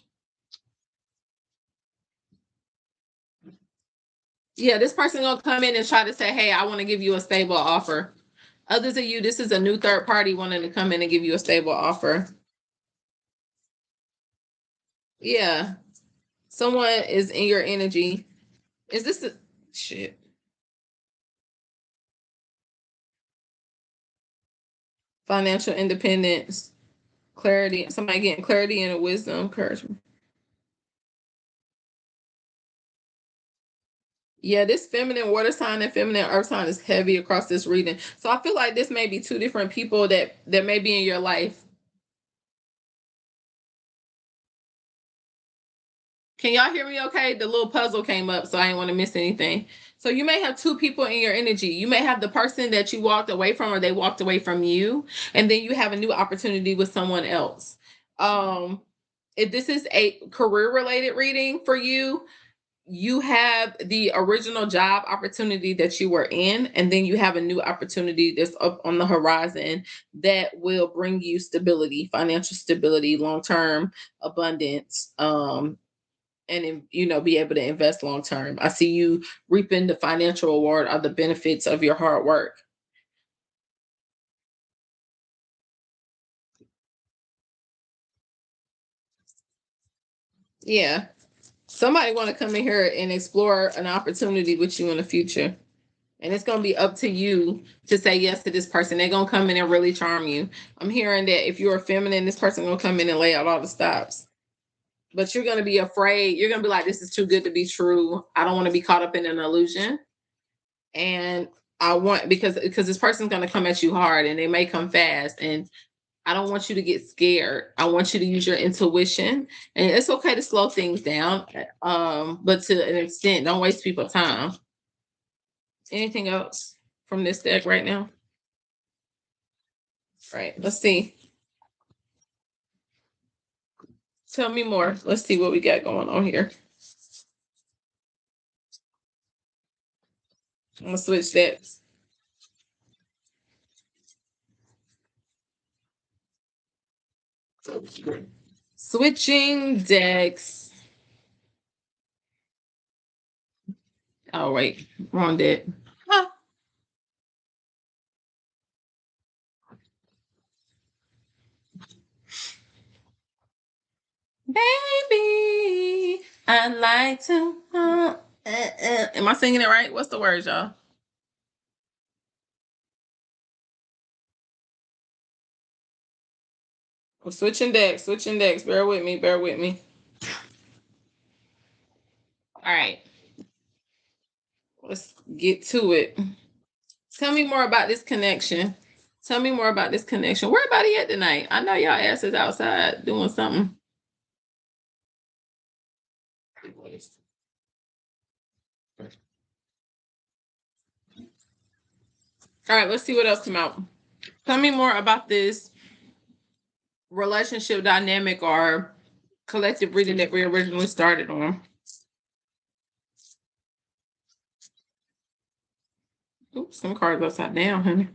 Yeah, this person gonna come in and try to say, hey, I want to give you a stable offer. Others of you, this is a new third party wanting to come in and give you a stable offer. Yeah. Someone is in your energy. Is this a shit? Financial independence, clarity, somebody getting clarity and wisdom, encouragement. Yeah, this feminine water sign and feminine earth sign is heavy across this reading. So I feel like this may be two different people that may be in your life. Can y'all hear me okay? The little puzzle came up, so I didn't want to miss anything. So you may have two people in your energy. You may have the person that you walked away from, or they walked away from you, and then you have a new opportunity with someone else. If this is a career related reading for you, you have the original job opportunity that you were in, and then you have a new opportunity that's up on the horizon that will bring you stability, financial stability, long-term abundance, and be able to invest long term. I see you reaping the financial reward or the benefits of your hard work. Yeah, somebody want to come in here and explore an opportunity with you in the future. And it's going to be up to you to say yes to this person. They're going to come in and really charm you. I'm hearing that if you're a feminine, this person going to come in and lay out all the stops. But you're going to be afraid. You're going to be like, this is too good to be true. I don't want to be caught up in an illusion. And I want, because this person's going to come at you hard and they may come fast. And I don't want you to get scared. I want you to use your intuition. And it's okay to slow things down. But to an extent, don't waste people's time. Anything else from this deck right now? Right. Let's see. Tell me more. Let's see what we got going on here. I'm gonna switch that. Switching decks. Oh wait, wrong deck. Huh. Baby, I'd like to. Am I singing it right? What's the words, y'all? I'm switching decks. Switching decks. Bear with me. Bear with me. All right. Let's get to it. Tell me more about this connection. Tell me more about this connection. Where everybody at tonight? I know y'all asses outside doing something. All right, let's see what else come out. Tell me more about this relationship dynamic or collective reading that we originally started on. Oops, some cards upside down, honey.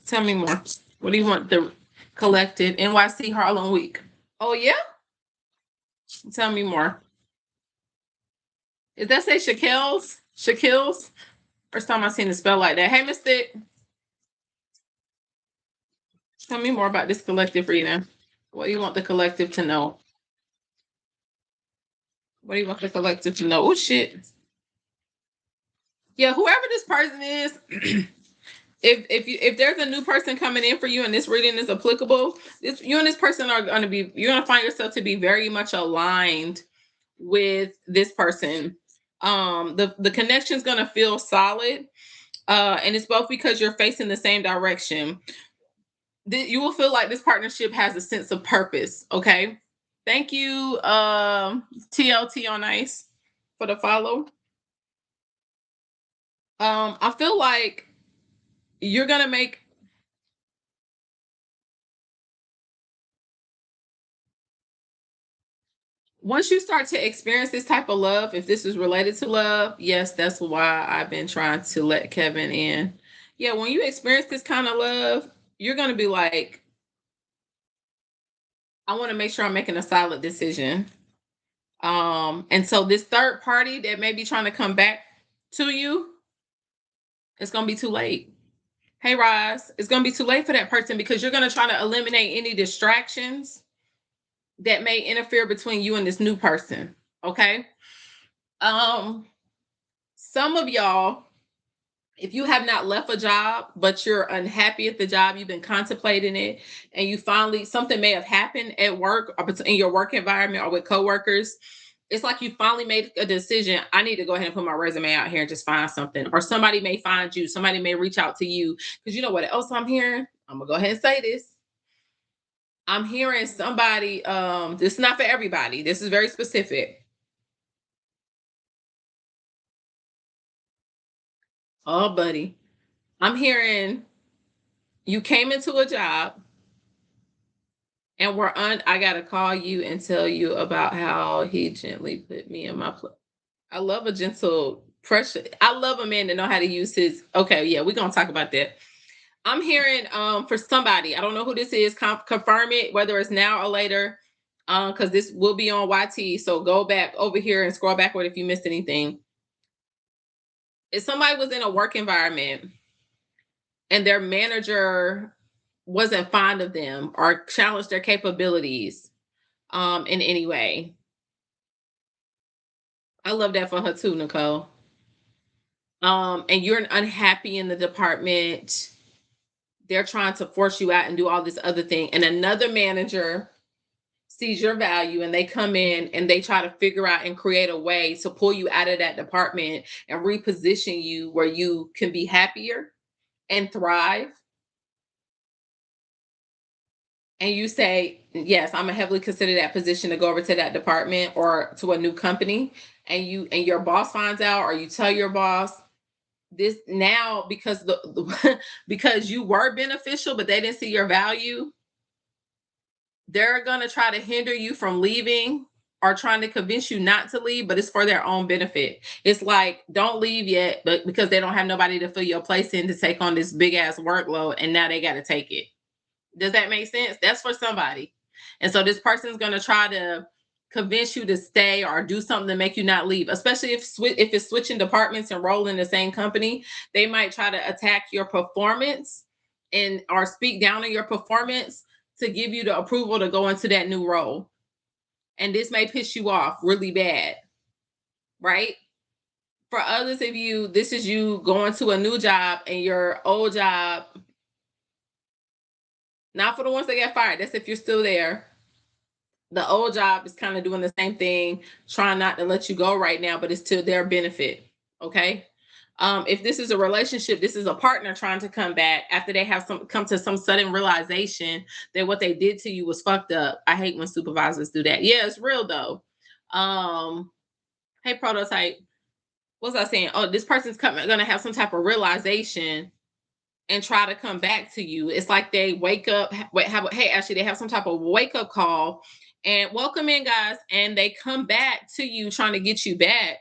Tell me more. What do you want the collective NYC Harlem Week? Oh yeah? Tell me more. Is that say Shaquille's? Shaquille's? First time I seen it spelled like that. Hey, Mystic, tell me more about this collective reading. What do you want the collective to know? What do you want the collective to know? Oh shit. Yeah, whoever this person is, if there's a new person coming in for you and this reading is applicable, you and this person are going to be, you're going to find yourself to be very much aligned with this person. The connection is going to feel solid, and it's both because you're facing the same direction. You will feel like this partnership has a sense of purpose. Okay, thank you, TLT on Ice, for the follow. I feel like you're gonna make, once you start to experience this type of love, if this is related to love, yes, that's why I've been trying to let Kevin in. Yeah, when you experience this kind of love, you're gonna be like, I want to make sure I'm making a solid decision. And so this third party that may be trying to come back to you, it's gonna be too late. Hey Roz, it's gonna be too late for that person because you're gonna try to eliminate any distractions that may interfere between you and this new person. Okay. Um, some of y'all, if you have not left a job, but you're unhappy at the job, you've been contemplating it, and you finally, something may have happened at work or in your work environment or with coworkers. It's like you finally made a decision. I need to go ahead and put my resume out here and just find something. Or somebody may find you, somebody may reach out to you. Because you know what else I'm hearing? I'm gonna go ahead and say this. I'm hearing somebody, this is not for everybody. This is very specific. Oh, buddy. I'm hearing you came into a job and I gotta call you and tell you about how he gently put me in my place. I love a gentle pressure. I love a man that know how to use his, okay, yeah, we're gonna talk about that. I'm hearing for somebody, I don't know who this is, confirm it, whether it's now or later, because this will be on YT. So go back over here and scroll backward if you missed anything. If somebody was in a work environment and their manager wasn't fond of them or challenged their capabilities in any way. I love that for her too, Nicole. And you're unhappy in the department. They're trying to force you out and do all this other thing. And another manager sees your value and they come in and they try to figure out and create a way to pull you out of that department and reposition you where you can be happier and thrive. And you say, yes, I'm gonna heavily consider that position to go over to that department or to a new company, and your boss finds out or you tell your boss this now because because you were beneficial but they didn't see your value, they're gonna try to hinder you from leaving or trying to convince you not to leave, but it's for their own benefit. It's like, don't leave yet, but because they don't have nobody to fill your place in to take on this big ass workload, and now they got to take it. Does that make sense? That's for somebody. And so this person's going to try to convince you to stay or do something to make you not leave, especially if it's switching departments and role in the same company. They might try to attack your performance and or speak down on your performance to give you the approval to go into that new role. And this may piss you off really bad, right? For others of you, this is you going to a new job and your old job, not for the ones that get fired, that's if you're still there. The old job is kind of doing the same thing, trying not to let you go right now, but it's to their benefit. Okay. If this is a relationship, this is a partner trying to come back after they have come to some sudden realization that what they did to you was fucked up. I hate when supervisors do that. Yeah, it's real though. Hey, prototype. What was I saying? Oh, this person's gonna have some type of realization and try to come back to you. It's like they wake up, hey, actually, they have some type of wake up call and welcome in, guys. And they come back to you trying to get you back.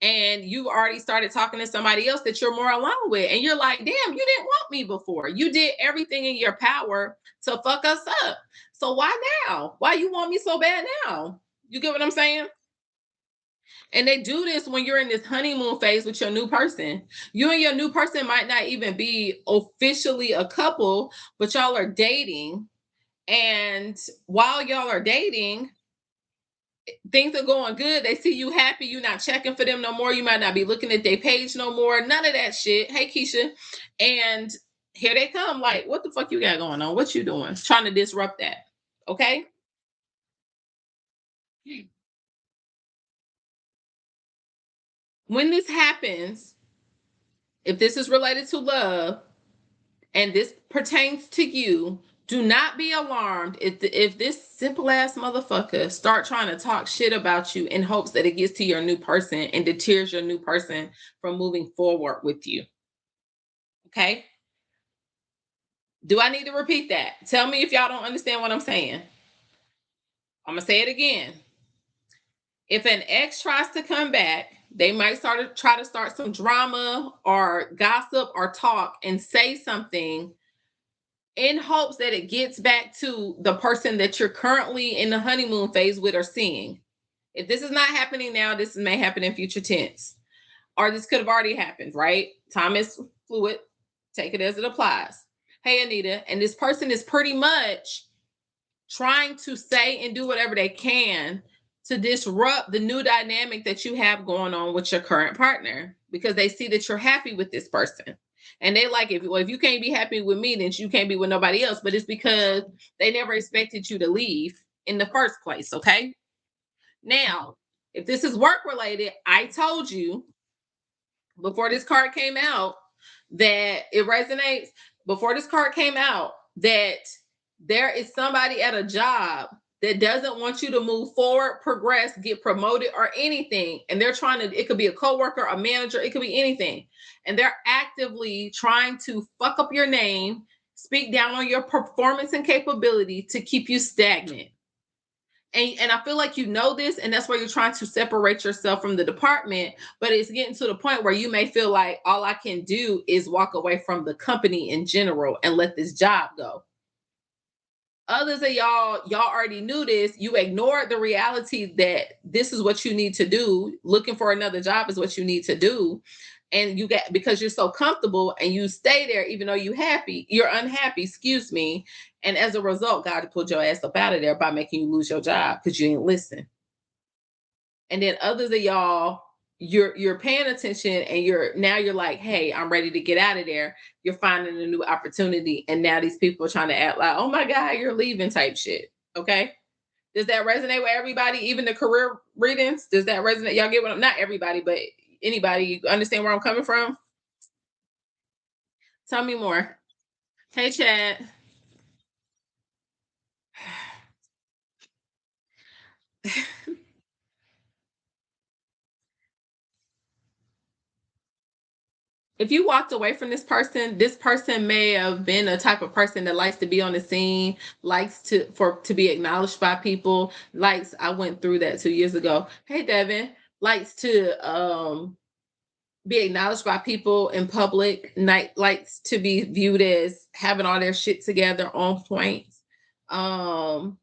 And you already started talking to somebody else that you're more alone with. And you're like, damn, you didn't want me before. You did everything in your power to fuck us up. So why now? Why you want me so bad now? You get what I'm saying? And they do this when you're in this honeymoon phase with your new person. You and your new person might not even be officially a couple, but y'all are dating. And while y'all are dating, things are going good. They see you happy. You're not checking for them no more. You might not be looking at their page no more. None of that shit. Hey, Keisha. And here they come. Like, what the fuck you got going on? What you doing? Trying to disrupt that. Okay. When this happens, if this is related to love, and this pertains to you, do not be alarmed if this simple ass motherfucker start trying to talk shit about you in hopes that it gets to your new person and deters your new person from moving forward with you. Okay? Do I need to repeat that? Tell me if y'all don't understand what I'm saying. I'm gonna say it again. If an ex tries to come back, they might try to start some drama or gossip or talk and say something in hopes that it gets back to the person that you're currently in the honeymoon phase with or seeing. If this is not happening now, this may happen in future tense, or this could have already happened, right? Time is fluid. Take it as it applies. Hey, Anita, and this person is pretty much trying to say and do whatever they can to disrupt the new dynamic that you have going on with your current partner because they see that you're happy with this person. And they like, if you can't be happy with me, then you can't be with nobody else. But it's because they never expected you to leave in the first place. Okay. Now, if this is work related, I told you before this card came out that it resonates. Before this card came out, that there is somebody at a job that doesn't want you to move forward, progress, get promoted, or anything. And they're trying to, it could be a coworker, a manager, it could be anything. And they're actively trying to fuck up your name, speak down on your performance and capability to keep you stagnant. And I feel like you know this, and that's why you're trying to separate yourself from the department. But it's getting to the point where you may feel like all I can do is walk away from the company in general and let this job go. Others of y'all already knew this. You ignored the reality that this is what you need to do. Looking for another job is what you need to do. And you get, because you're so comfortable and you stay there even though you're unhappy, excuse me. And as a result, God pulled your ass up out of there by making you lose your job because you didn't listen. And then others of y'all, you're paying attention and you're like, hey, I'm ready to get out of there. You're finding a new opportunity. And now these people are trying to act like, oh my God, you're leaving type shit. Okay. Does that resonate with everybody? Even the career readings? Does that resonate? Y'all get what I'm, not everybody, but anybody understand where I'm coming from? Tell me more. Hey, Chad. If you walked away from this person may have been a type of person that likes to be on the scene, likes to be acknowledged by people, likes, I went through that 2 years ago. Hey, Devin, likes to be acknowledged by people in public, likes to be viewed as having all their shit together on point. Um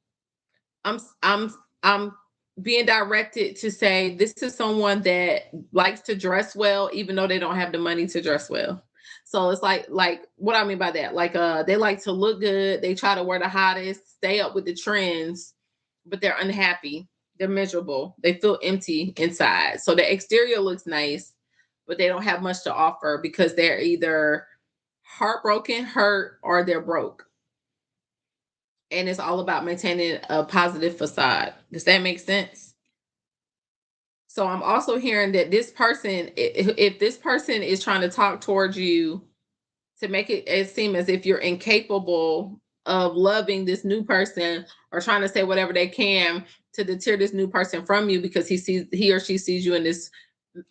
I'm being directed to say this is someone that likes to dress well, even though they don't have the money to dress well. So it's like what I mean by that, like they like to look good, they try to wear the hottest, stay up with the trends, but they're unhappy, they're miserable, they feel empty inside. So the exterior looks nice, but they don't have much to offer because they're either heartbroken, hurt, or they're broke, and it's all about maintaining a positive facade. Does that make sense? So I'm also hearing that this person, if this person is trying to talk towards you to make it seem as if you're incapable of loving this new person, or trying to say whatever they can to deter this new person from you because he or she sees you in this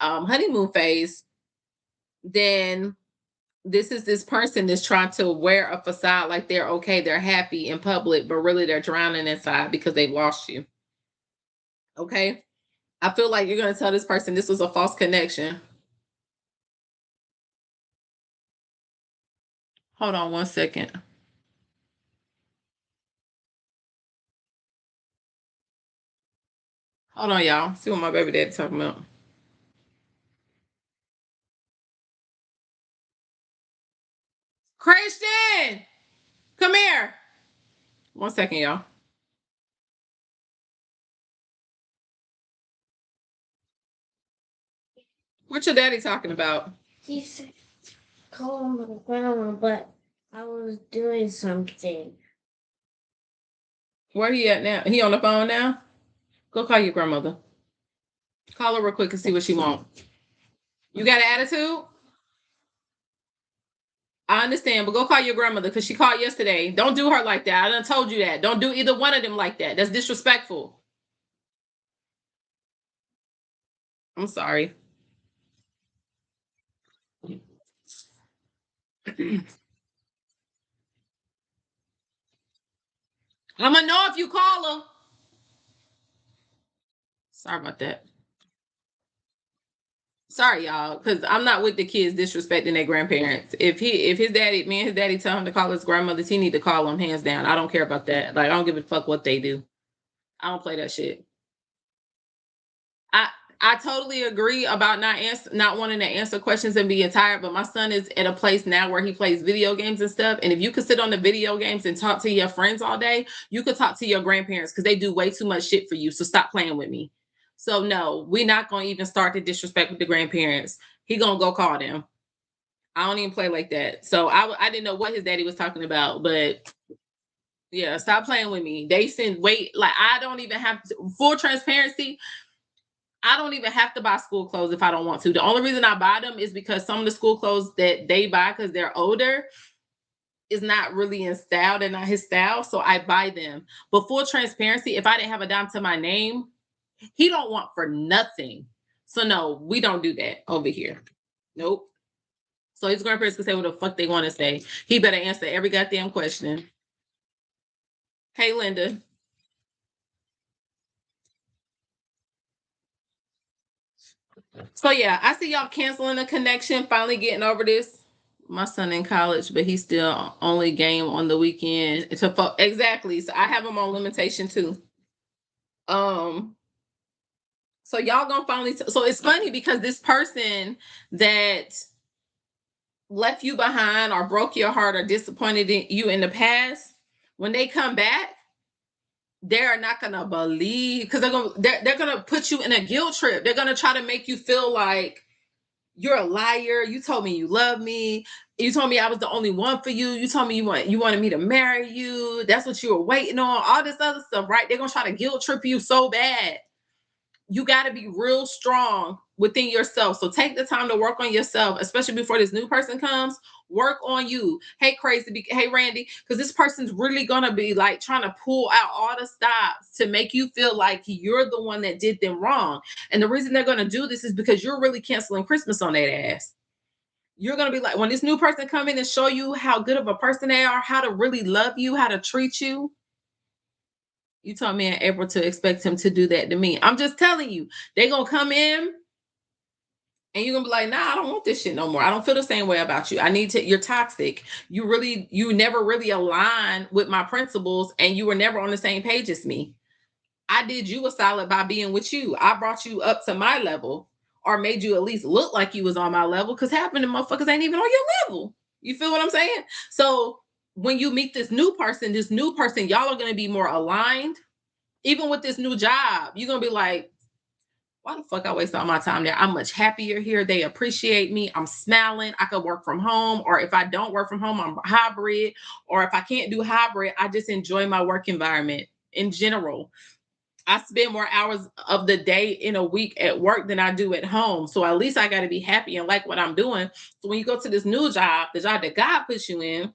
honeymoon phase, then This is this person that's trying to wear a facade like they're okay, they're happy in public, but really they're drowning inside because they've lost you. Okay. I feel like you're going to tell this person this was a false connection. Hold on 1 second. Hold on, y'all. See what my baby daddy talking about. Christian, come here. 1 second, y'all. What your daddy talking about? He said, call my grandma, but I was doing something. Where he at now? He on the phone now? Go call your grandmother. Call her real quick and see what she want. You got an attitude? I understand, but go call your grandmother because she called yesterday. Don't do her like that. I done told you that. Don't do either one of them like that. That's disrespectful. I'm sorry. I'm gonna know if you call her. Sorry about that. Sorry, y'all, because I'm not with the kids disrespecting their grandparents. If his daddy, me and his daddy tell him to call his grandmothers, he need to call them hands down. I don't care about that. Like I don't give a fuck what they do. I don't play that shit. I I totally agree about not wanting to answer questions and being tired, but my son is at a place now where he plays video games and stuff. And if you could sit on the video games and talk to your friends all day, you could talk to your grandparents because they do way too much shit for you. So stop playing with me. So no, we're not gonna even start the disrespect with the grandparents. He gonna go call them. I don't even play like that. So I didn't know what his daddy was talking about, but yeah, stop playing with me. They send wait like I don't even have to, full transparency. I don't even have to buy school clothes if I don't want to. The only reason I buy them is because some of the school clothes that they buy because they're older is not really in style. They're not his style. So I buy them. But full transparency, if I didn't have a dime to my name, he don't want for nothing. So no, we don't do that over here. Nope. So his grandparents can say what the fuck they want to say. He better answer every goddamn question. Hey Linda. So yeah, I see y'all canceling the connection, finally getting over this. My son in college, but he still only game on the weekend. Exactly. So I have him on limitation too. Um, so y'all gonna finally so it's funny because this person that left you behind or broke your heart or disappointed in you in the past, when they come back, they're not gonna believe because they're gonna put you in a guilt trip. They're gonna try to make you feel like you're a liar. You told me you love me. You told me I was the only one for you. You told me you wanted me to marry you. That's what you were waiting on. All this other stuff, right? They're gonna try to guilt trip you so bad. You got to be real strong within yourself. So take the time to work on yourself, especially before this new person comes. Work on you. Hey, hey, Randy, because this person's really gonna be like trying to pull out all the stops to make you feel like you're the one that did them wrong. And the reason they're gonna do this is because you're really canceling Christmas on that ass. You're gonna be like, when this new person come in and show you how good of a person they are, how to really love you, how to treat you, you told me in April to expect him to do that to me. I'm just telling you, they gonna come in and you're gonna be like, nah, I don't want this shit no more. I don't feel the same way about you. I need to, you're toxic. You never really align with my principles and you were never on the same page as me. I did you a solid by being with you. I brought you up to my level or made you at least look like you was on my level because half of the motherfuckers ain't even on your level. You feel what I'm saying? So when you meet this new person, y'all are gonna be more aligned even with this new job, you're gonna be like, why the fuck I waste all my time there? I'm much happier here. They appreciate me. I'm smiling. I could work from home. Or if I don't work from home, I'm hybrid. Or if I can't do hybrid, I just enjoy my work environment in general. I spend more hours of the day in a week at work than I do at home. So at least I got to be happy and like what I'm doing. So when you go to this new job, the job that God puts you in,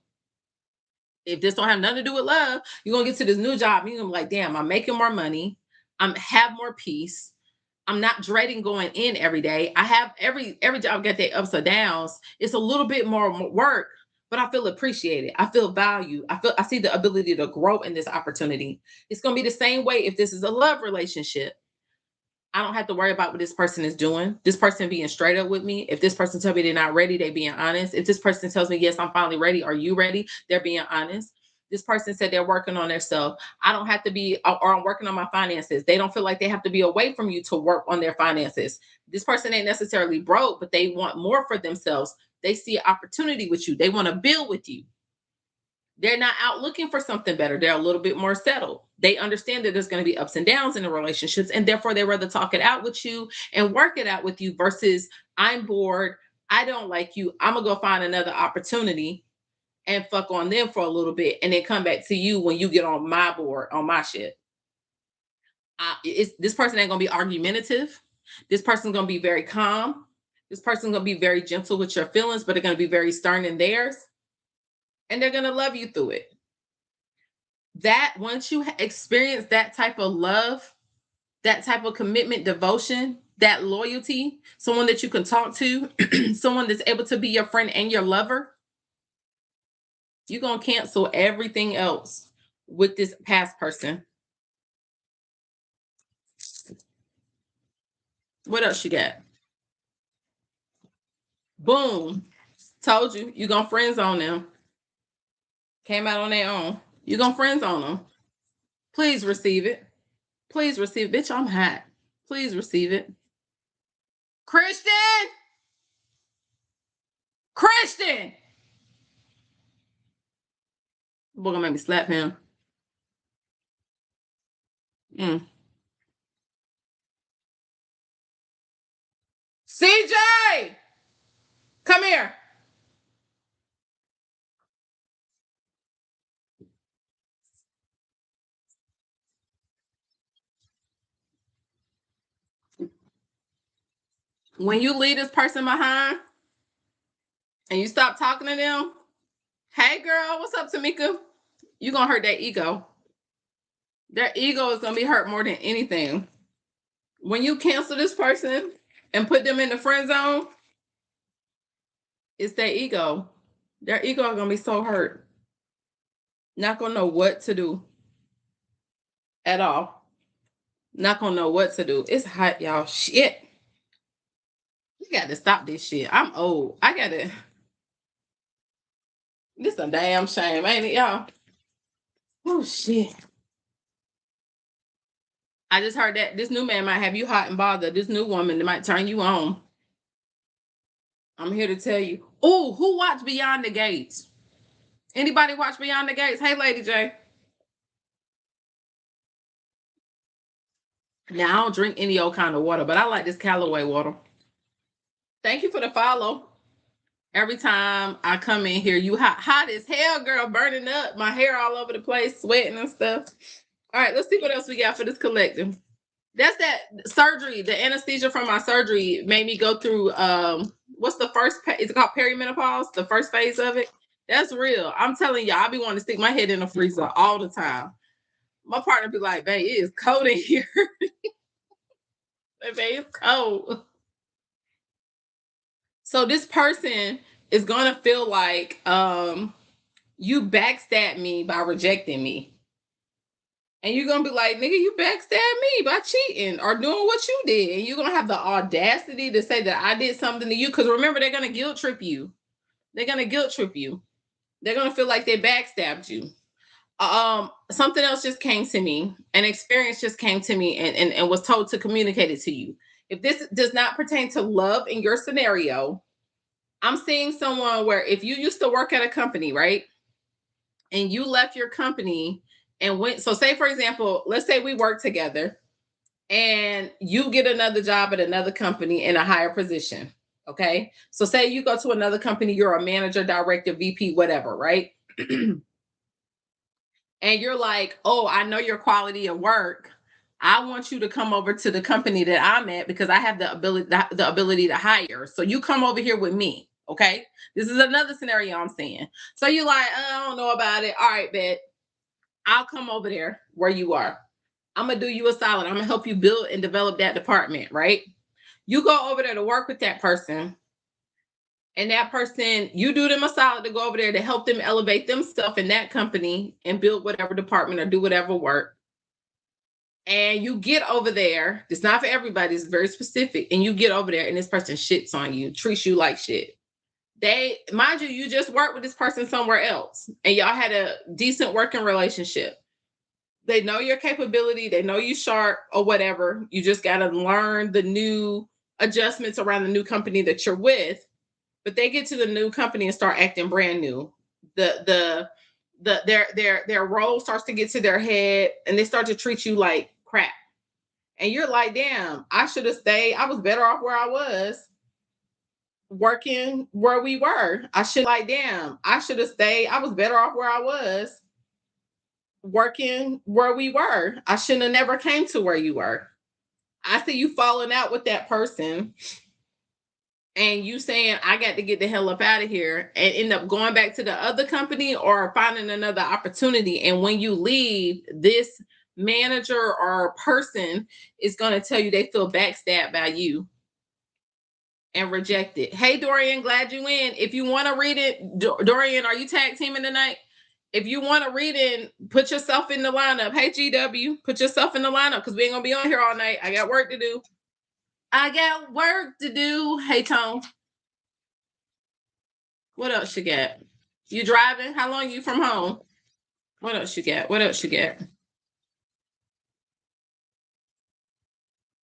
if this don't have nothing to do with love, you're gonna get to this new job. And you're gonna be like, damn, I'm making more money. I'm have more peace. I'm not dreading going in every day. I have every job got their ups or downs. It's a little bit more work, but I feel appreciated. I feel value. I see the ability to grow in this opportunity. It's gonna be the same way if this is a love relationship. I don't have to worry about what this person is doing. This person being straight up with me. If this person tells me they're not ready, they being honest. If this person tells me, yes, I'm finally ready, are you ready? They're being honest. This person said they're working on themselves. I don't have to be, or I'm working on my finances. They don't feel like they have to be away from you to work on their finances. This person ain't necessarily broke, but they want more for themselves. They see an opportunity with you. They want to build with you. They're not out looking for something better. They're a little bit more settled. They understand that there's going to be ups and downs in the relationships, and therefore they rather talk it out with you and work it out with you versus I'm bored. I don't like you. I'm gonna go find another opportunity and fuck on them for a little bit, and then come back to you when you get on my board on my shit. This person ain't gonna be argumentative. This person's gonna be very calm. This person's gonna be very gentle with your feelings, but they're gonna be very stern in theirs, and they're gonna love you through it. That once you experience that type of love, that type of commitment, devotion, that loyalty, someone that you can talk to, someone that's able to be your friend and your lover, you're going to cancel everything else with this past person. What else you got? Boom. Told you, you're going to friend zone them. Came out on their own. You're going to friend zone them. Please receive it. Please receive it. Bitch, I'm hot. Please receive it. Christian! Christian! Boy, gonna make me slap him. Mm. CJ! Come here. When you leave this person behind and you stop talking to them, hey girl, what's up, Tamika? You're gonna hurt their ego. Their ego is gonna be hurt more than anything. When you cancel this person and put them in the friend zone, it's their ego. Their ego is gonna be so hurt. Not gonna know what to do at all. Not gonna know what to do. It's hot, y'all. Shit. You got to stop this shit. I'm old. I gotta. This a damn shame, ain't it, y'all? Oh shit. I just heard that this new man might have you hot and bothered. This new woman that might turn you on. I'm here to tell you. Oh, who watched Beyond the Gates? Anybody watch Beyond the Gates? Hey, Lady J. Now I don't drink any old kind of water, but I like this Callaway water. Thank you for the follow. Every time I come in here, you hot as hell, girl, burning up. My hair all over the place, sweating and stuff. All right, let's see what else we got for this collective. That's that surgery. The anesthesia from my surgery made me go through what's the first is it called perimenopause, the first phase of it. That's real. I'm telling y'all, I be wanting to stick my head in the freezer all the time. My partner be like, babe, it is cold in here. Babe, it's cold. So this person is gonna feel like you backstabbed me by rejecting me. And you're gonna be like, nigga, you backstabbed me by cheating or doing what you did. And you're gonna have the audacity to say that I did something to you. Because remember, they're gonna guilt trip you. They're gonna guilt trip you. They're gonna feel like they backstabbed you. Something else just came to me. An experience just came to me and was told to communicate it to you. If this does not pertain to love in your scenario, I'm seeing someone where if you used to work at a company, right? And you left your company and went, so say for example, let's say we work together and you get another job at another company in a higher position. Okay. So say you go to another company, you're a manager, director, VP, whatever, right? And you're like, oh, I know your quality of work. I want you to come over to the company that I'm at because I have the ability to hire. So you come over here with me. Okay. This is another scenario I'm saying. So you're like, I don't know about it. All right, bet. I'll come over there where you are. I'm going to do you a solid. I'm going to help you build and develop that department, right? You go over there to work with that person, and that person, you do them a solid to go over there to help them elevate themselves in that company and build whatever department or do whatever work. And you get over there, it's not for everybody, it's very specific. And you get over there and this person shits on you, treats you like shit. They, mind you, you just worked with this person somewhere else and y'all had a decent working relationship. They know your capability, they know you sharp or whatever. You just got to learn the new adjustments around the new company that you're with. But they get to the new company and start acting brand new. Their role starts to get to their head and they start to treat you like crap. And you're like, damn, I should have stayed. I was better off where I was working where we were. I should like, damn, I should have stayed. I was better off where I was working where we were. I shouldn't have never came to where you were. I see you falling out with that person and you saying, I got to get the hell up out of here and end up going back to the other company or finding another opportunity. And when you leave, this manager or person is going to tell you they feel backstabbed by you and rejected. Hey, Dorian, glad you in. If you want to read it, Dorian, are you tag teaming tonight? If you want to read it, put yourself in the lineup. Hey, GW, put yourself in the lineup because we ain't going to be on here all night. I got work to do. I got work to do. Hey, Tone. What else you got? You driving? How long you from home? What else you got? What else you got?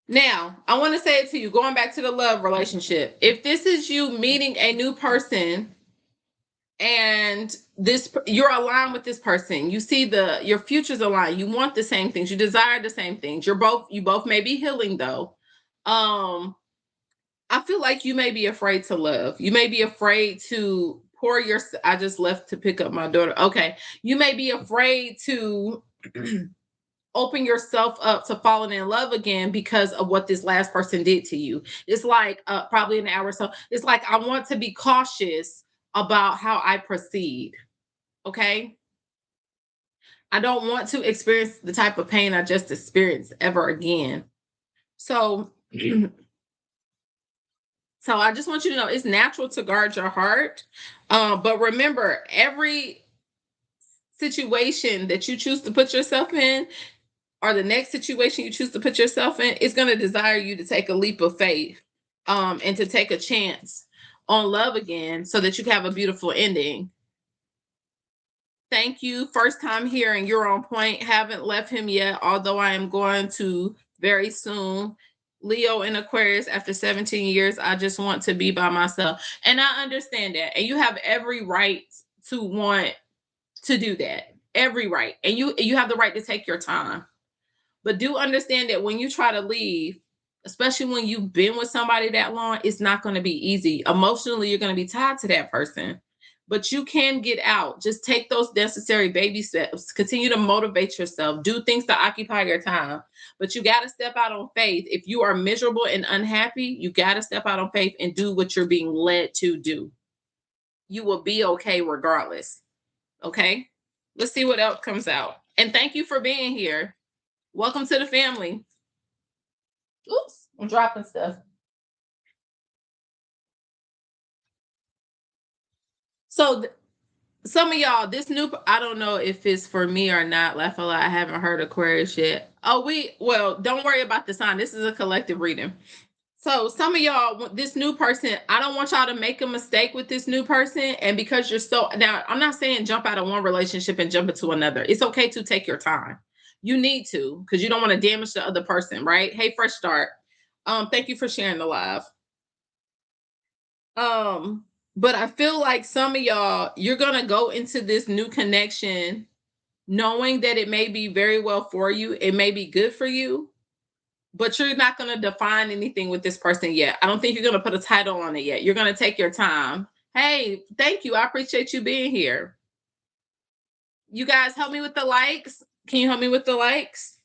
Now, I want to say it to you, going back to the love relationship. If this is you meeting a new person and this you're aligned with this person, you see your futures align, you want the same things, you desire the same things, you both may be healing though. I feel like you may be afraid to love. You may be afraid to pour your. I just left to pick up my daughter. Okay. You may be afraid to open yourself up to falling in love again because of what this last person did to you. It's like probably an hour or so. It's like, I want to be cautious about how I proceed. Okay. I don't want to experience the type of pain I just experienced ever again. So, So I just want you to know it's natural to guard your heart. But remember, every situation that you choose to put yourself in, or the next situation you choose to put yourself in, is going to desire you to take a leap of faith and to take a chance on love again so that you can have a beautiful ending. Thank you. First time here and you're on point. Haven't left him yet, although I am going to very soon. Leo in Aquarius, after 17 years, I just want to be by myself. And I understand that. And you have every right to want to do that. Every right. And you have the right to take your time. But do understand that when you try to leave, especially when you've been with somebody that long, it's not going to be easy. Emotionally, you're going to be tied to that person. But you can get out. Just take those necessary baby steps. Continue to motivate yourself. Do things to occupy your time. But you got to step out on faith. If you are miserable and unhappy, you got to step out on faith and do what you're being led to do. You will be okay regardless. Okay? Let's see what else comes out. And thank you for being here. Welcome to the family. Oops, I'm dropping stuff. So some of y'all, this new, I don't know if it's for me or not. I feel like I haven't heard Aquarius yet. Well, don't worry about the sign. This is a collective reading. So some of y'all, this new person, I don't want y'all to make a mistake with this new person. And because now I'm not saying jump out of one relationship and jump into another. It's okay to take your time. You need to, because you don't want to damage the other person, right? Hey, fresh start. Thank you for sharing the live. But I feel like some of y'all, you're gonna go into this new connection knowing that it may be very well for you, it may be good for you, but you're not gonna define anything with this person yet. I don't think you're gonna put a title on it yet. You're gonna take your time. Hey, thank you. I appreciate you being here. You guys help me with the likes. Can you help me with the likes?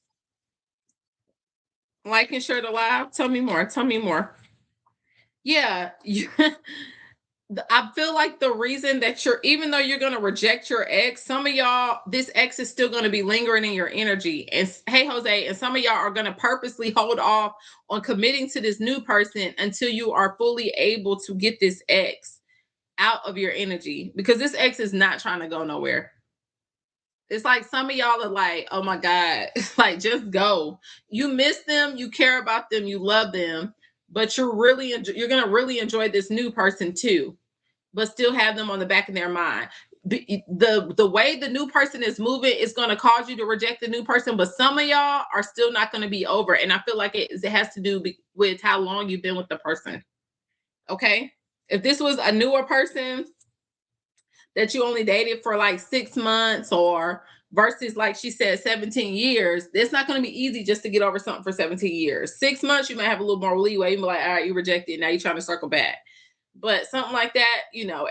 Like and share the live. Tell me more. Tell me more. Yeah. I feel like the reason that even though you're going to reject your ex, some of y'all, this ex is still going to be lingering in your energy. And hey, Jose, and some of y'all are going to purposely hold off on committing to this new person until you are fully able to get this ex out of your energy, because this ex is not trying to go nowhere. It's like some of y'all are like, oh my God, like just go. You miss them, you care about them, you love them, but you're gonna really enjoy this new person too, but still have them on the back of their mind. The way the new person is moving is going to cause you to reject the new person, but some of y'all are still not going to be over. And I feel like it has to do with how long you've been with the person. Okay. If this was a newer person that you only dated for like 6 months, or versus like she said 17 years, it's not going to be easy just to get over something for 17 years. 6 months, you might have a little more leeway. You be like, all right, you rejected it, now you're trying to circle back. But something like that,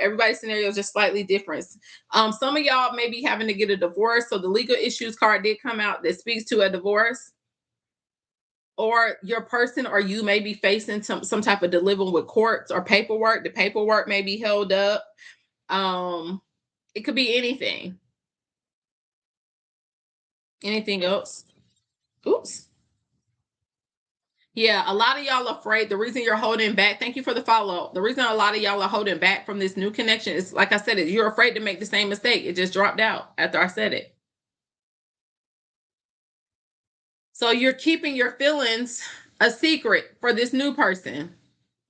everybody's scenario is just slightly different. Some of y'all may be having to get a divorce, so the legal issues card did come out that speaks to a divorce. Or your person or you may be facing some type of dilemma with courts or paperwork. The paperwork may be held up. It could be anything. Anything else? Oops. Yeah, a lot of y'all are afraid. The reason you're holding back, thank you for the follow. The reason a lot of y'all are holding back from this new connection is, like I said, you're afraid to make the same mistake. It just dropped out after I said it. So you're keeping your feelings a secret for this new person.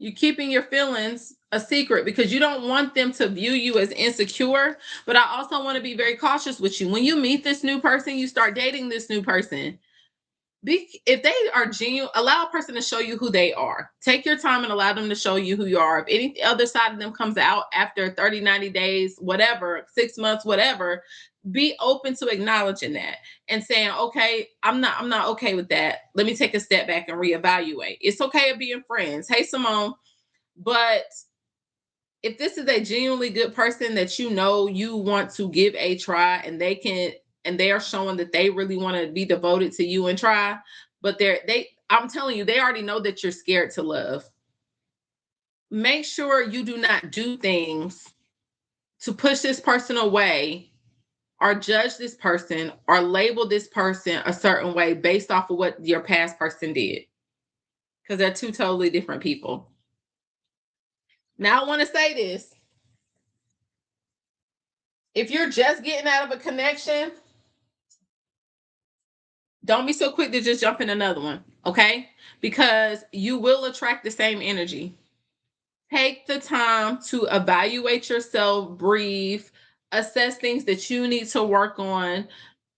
You're keeping your feelings a secret because you don't want them to view you as insecure. But I also want to be very cautious with you. When you meet this new person, you start dating this new person, if they are genuine, allow a person to show you who they are. Take your time and allow them to show you who you are. If any other side of them comes out after 30, 90 days, whatever, 6 months, whatever, be open to acknowledging that and saying, okay, I'm not okay with that. Let me take a step back and reevaluate. It's okay of being friends. Hey, Simone. But if this is a genuinely good person that you want to give a try, and they are showing that they really want to be devoted to you and try, but I'm telling you, they already know that you're scared to love. Make sure you do not do things to push this person away, or judge this person, or label this person a certain way based off of what your past person did, because they're two totally different people. Now I want to say this. If you're just getting out of a connection, don't be so quick to just jump in another one, okay? Because you will attract the same energy. Take the time to evaluate yourself, breathe, assess things that you need to work on,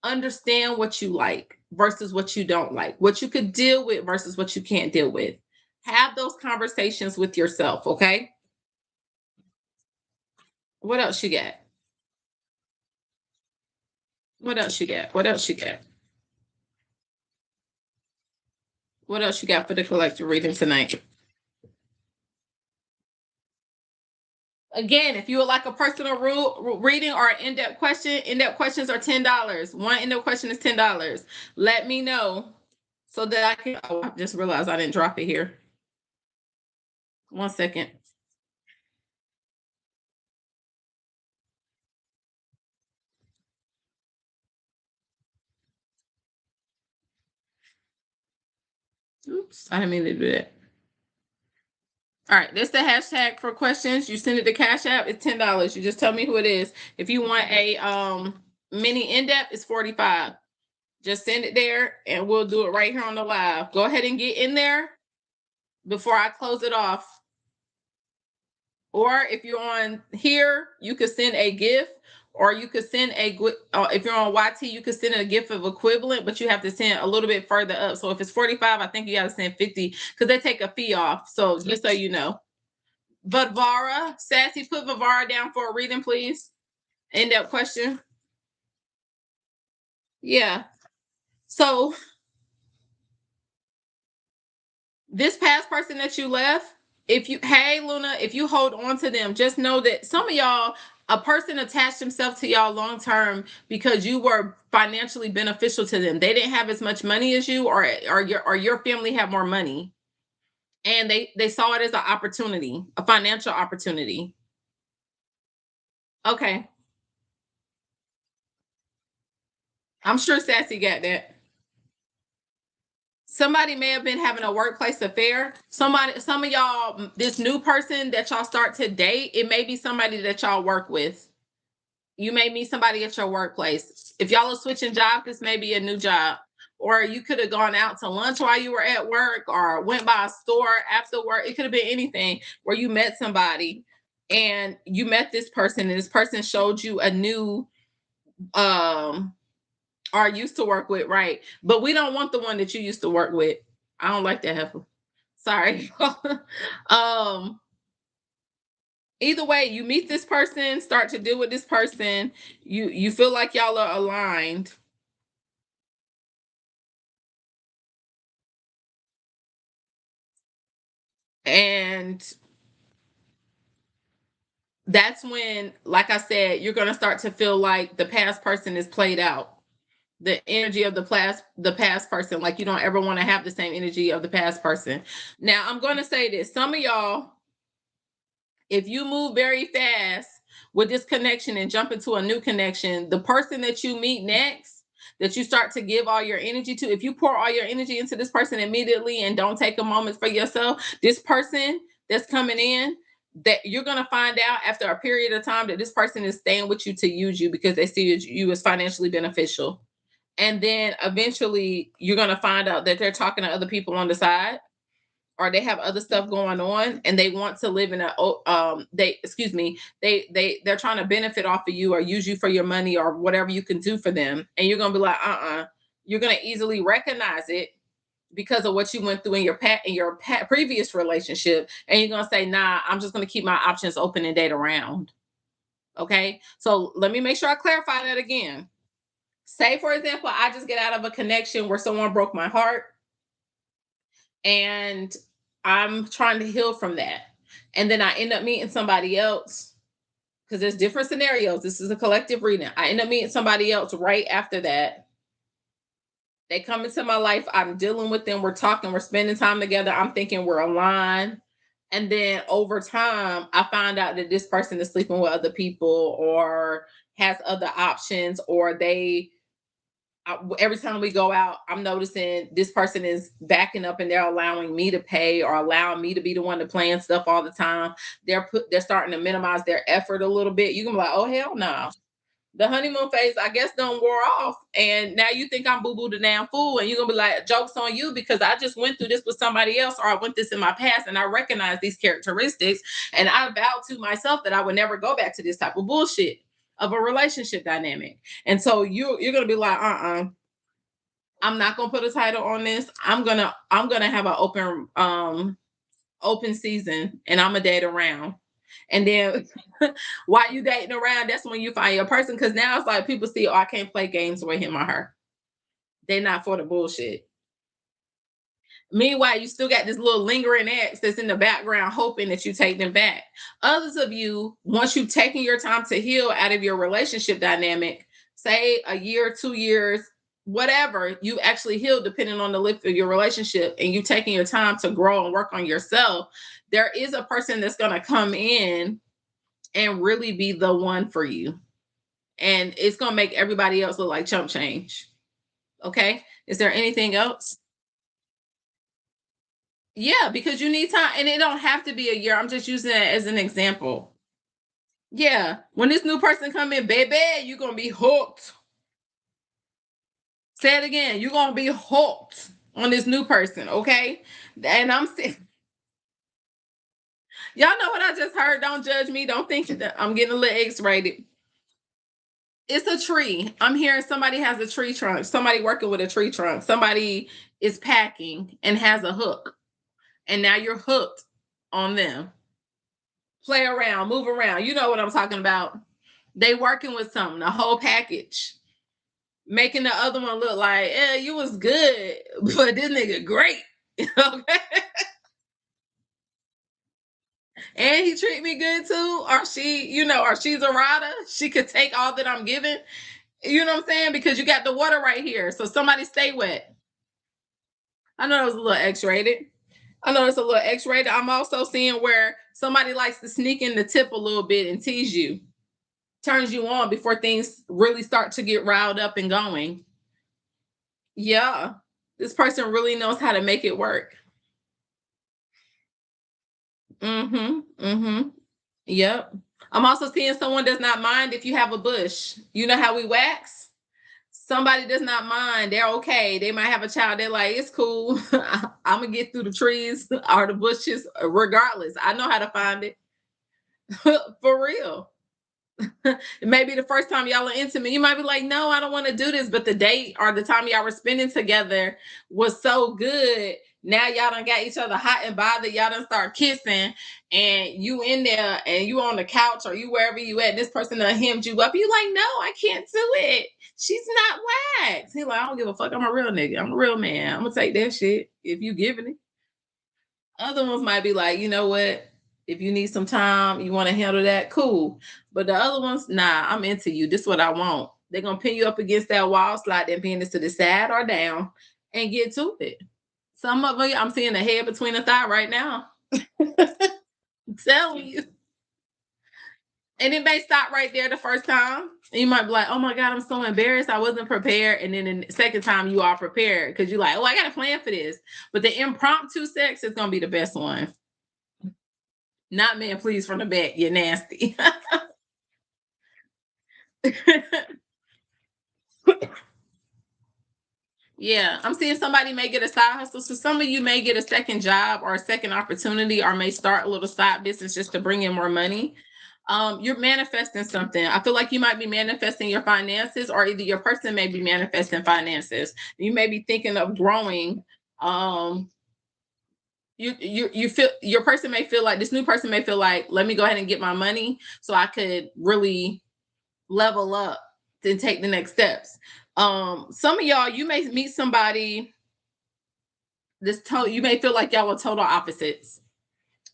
understand what you like versus what you don't like, what you could deal with versus what you can't deal with. Have those conversations with yourself, okay? What else you got? What else you got? What else you got? What else you got for the collective reading tonight? Again, if you would like a personal reading or an in-depth question, in-depth questions are $10. One in-depth question is $10. Let me know so that I can. Oh, I just realized I didn't drop it here. 1 second. Oops, I didn't mean to do that. All right, that's the hashtag for questions. You send it to Cash App. It's $10. You just tell me who it is. If you want a mini in-depth, it's $45. Just send it there, and we'll do it right here on the live. Go ahead and get in there before I close it off. Or if you're on here, you could send a gift, or you could send if you're on YT, you could send a gift of equivalent, but you have to send a little bit further up. So if it's 45, I think you got to send 50 because they take a fee off. So just so you know. Vavara, Sassy, put Vavara down for a reading, please. In-depth question. Yeah. So this past person that you left, hey Luna, if you hold on to them, just know that some of y'all, a person attached himself to y'all long term because you were financially beneficial to them. They didn't have as much money as you, or your family had more money, and they saw it as an opportunity, a financial opportunity. Okay. I'm sure Sassy got that. Somebody may have been having a workplace affair. Some of y'all, this new person that y'all start to date, it may be somebody that y'all work with. You may meet somebody at your workplace. If y'all are switching jobs, this may be a new job. Or you could have gone out to lunch while you were at work or went by a store after work. It could have been anything where you met somebody and you met this person and this person showed you a new or used to work with, right? But we don't want the one that you used to work with. I don't like that heifer. Sorry. um Either way, you meet this person, start to deal with this person, you feel like y'all are aligned, and that's when, like I said, you're going to start to feel like the past person is played out. The energy of the past person, like you don't ever want to have the same energy of the past person. Now, I'm going to say this. Some of y'all, if you move very fast with this connection and jump into a new connection, the person that you meet next, that you start to give all your energy to, if you pour all your energy into this person immediately and don't take a moment for yourself, this person that's coming in, that you're going to find out after a period of time that this person is staying with you to use you because they see you as financially beneficial. And then eventually you're going to find out that they're talking to other people on the side, or they have other stuff going on and they want to live in a they excuse me they're trying to benefit off of you or use you for your money or whatever you can do for them, and you're going to be like, you're going to easily recognize it because of what you went through in your previous relationship, and you're going to say, nah, I'm just going to keep my options open and date around. Okay, so let me make sure I clarify that again. Say for example, I just get out of a connection where someone broke my heart, and I'm trying to heal from that. And then I end up meeting somebody else, because there's different scenarios. This is a collective reading. I end up meeting somebody else right after that. They come into my life. I'm dealing with them. We're talking. We're spending time together. I'm thinking we're aligned. And then over time, I find out that this person is sleeping with other people or has other options, or every time we go out, I'm noticing this person is backing up and they're allowing me to pay or allowing me to be the one to plan stuff all the time. They're starting to minimize their effort a little bit. You can be like, oh hell no. The honeymoon phase, I guess, done wore off. And now you think I'm boo-boo the damn fool. And you're gonna be like, joke's on you because I just went through this with somebody else, or I went this in my past and I recognize these characteristics. And I vowed to myself that I would never go back to this type of bullshit of a relationship dynamic. And so you're gonna be like, I'm not gonna put a title on this. I'm gonna have an open season, and I'm gonna date around. And then while you dating around, that's when you find your person. Because now it's like people see, oh, I can't play games with him or her. They're not for the bullshit. Meanwhile, you still got this little lingering ex that's in the background hoping that you take them back. Others of you, once you've taken your time to heal out of your relationship dynamic, say a year, 2 years, whatever, you actually healed depending on the length of your relationship, and you taking your time to grow and work on yourself, there is a person that's going to come in and really be the one for you. And it's going to make everybody else look like chump change. Okay. Is there anything else? Yeah, because you need time, and it don't have to be a year. I'm just using it as an example. Yeah, when this new person come in, baby, you're gonna be hooked. Say it again. You're gonna be hooked on this new person, okay? And I'm saying, y'all know what I just heard. Don't judge me. Don't think that I'm getting a little X-rated. It's a tree. I'm hearing somebody has a tree trunk. Somebody working with a tree trunk. Somebody is packing and has a hook, and now you're hooked on them. Play around, move around. You know what I'm talking about. They working with something, the whole package, making the other one look like, yeah, you was good, but this nigga great. Okay. And he treat me good too. Or or she's a rider. She could take all that I'm giving. You know what I'm saying? Because you got the water right here. So somebody stay wet. I know it was a little X-rated. I know it's a little X-rated. I'm also seeing where somebody likes to sneak in the tip a little bit and tease you. turns you on before things really start to get riled up and going. Yeah. This person really knows how to make it work. Mm-hmm. Mm-hmm. Yep. I'm also seeing someone does not mind if you have a bush. You know how we wax? Somebody does not mind. They're okay. They might have a child. They're like, it's cool. I'm gonna get through the trees or the bushes regardless. I know how to find it. For real. Maybe the first time y'all are intimate, you might be like, no, I don't want to do this. But the date or the time y'all were spending together was so good. Now y'all done got each other hot and bothered. Y'all done start kissing, and you in there and you on the couch or you wherever you at. This person done hemmed you up. You like, no, I can't do it. She's not waxed. He like, I don't give a fuck. I'm a real nigga. I'm a real man. I'm gonna take that shit if you giving it. Other ones might be like, you know what? If you need some time, you want to handle that, cool. But the other ones, nah, I'm into you. This is what I want. They're gonna pin you up against that wall, slide their penis to the side or down, and get to it. Some of them, I'm seeing the head between the thigh right now. I'm telling you. And it may stop right there the first time. And you might be like, oh my God, I'm so embarrassed. I wasn't prepared. And then the second time you are prepared because you're like, oh, I got a plan for this. But the impromptu sex is gonna be the best one. Not man, please from the back. You're nasty. Yeah, I'm seeing somebody may get a side hustle. So some of you may get a second job or a second opportunity, or may start a little side business just to bring in more money. You're manifesting something. I feel like you might be manifesting your finances, or either your person may be manifesting finances. You may be thinking of growing. Um, you feel your person may feel like this new person may feel like, let me go ahead and get my money so I could really level up and take the next steps. Some of y'all, you may meet somebody you may feel like y'all are total opposites.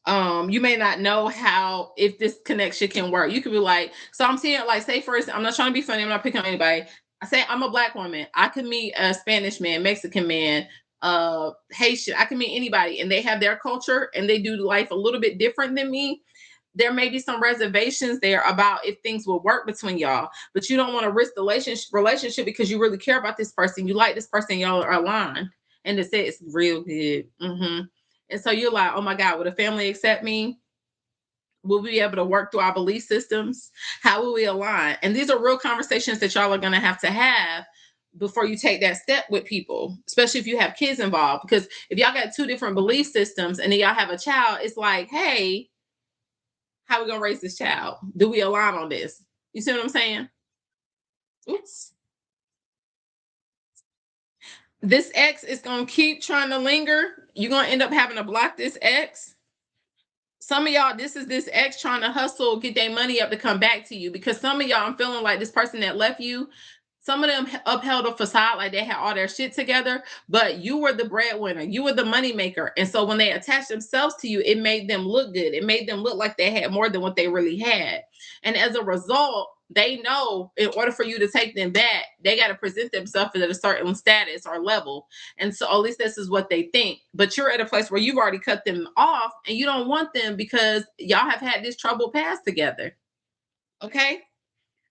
You may not know how if this connection can work. You could be like, so I'm seeing like, say first, I'm not trying to be funny, I'm not picking on anybody. I say I'm a black woman. I could meet a Spanish man, Mexican man, Haitian. I can meet anybody, and they have their culture and they do life a little bit different than me. There may be some reservations there about if things will work between y'all, but you don't want to risk the relationship because you really care about this person. You like this person, y'all are aligned, and to say it's real good. And so you're like, oh my God, will the family accept me? Will we be able to work through our belief systems? How will we align? And these are real conversations that y'all are going to have before you take that step with people, especially if you have kids involved. Because if y'all got two different belief systems and then y'all have a child, it's like, hey, how are we gonna raise this child? Do we align on this? You see what I'm saying? Oops. This ex is gonna keep trying to linger. You're gonna end up having to block this ex. Some of y'all, this is this ex trying to hustle, get their money up to come back to you. Because some of y'all, I'm feeling like this person that left you, some of them upheld a facade like they had all their shit together, but you were the breadwinner, you were the money maker. And so when they attached themselves to you, it made them look good. It made them look like they had more than what they really had. And as a result, they know in order for you to take them back, they got to present themselves at a certain status or level. And so at least this is what they think. But you're at a place where you've already cut them off and you don't want them because y'all have had this troubled past together. Okay.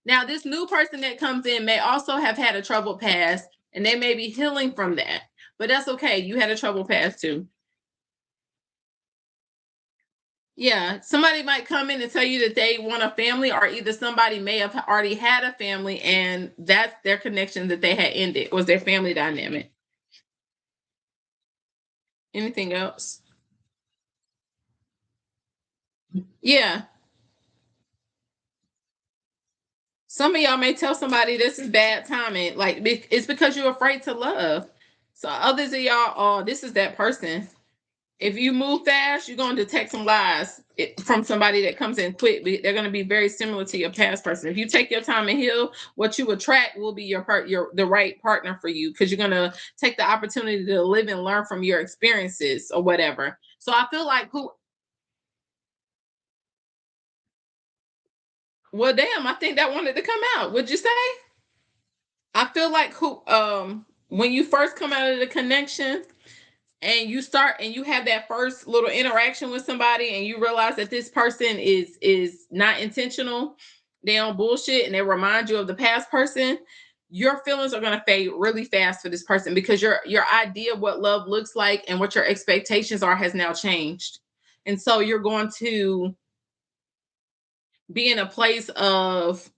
Now, this new person that comes in may also have had a troubled past and they may be healing from that. But that's okay. You had a troubled past too. Yeah, somebody might come in and tell you that they want a family, or either somebody may have already had a family and that's their connection that they had ended, was their family dynamic. Anything else? Yeah. Some of y'all may tell somebody this is bad timing. Like it's because you're afraid to love. So others of y'all, oh, this is that person. If you move fast, you're going to detect some lies from somebody that comes in quick. They're going to be very similar to your past person. If you take your time and heal, what you attract will be the right partner for you, because you're going to take the opportunity to live and learn from your experiences or whatever. So I feel like well, damn, I think that wanted to come out. Would you say? I feel like when you first come out of the connection, and you start and you have that first little interaction with somebody and you realize that this person is not intentional, they on bullshit and they remind you of the past person, your feelings are going to fade really fast for this person because your idea of what love looks like and what your expectations are has now changed. And so you're going to be in a place of,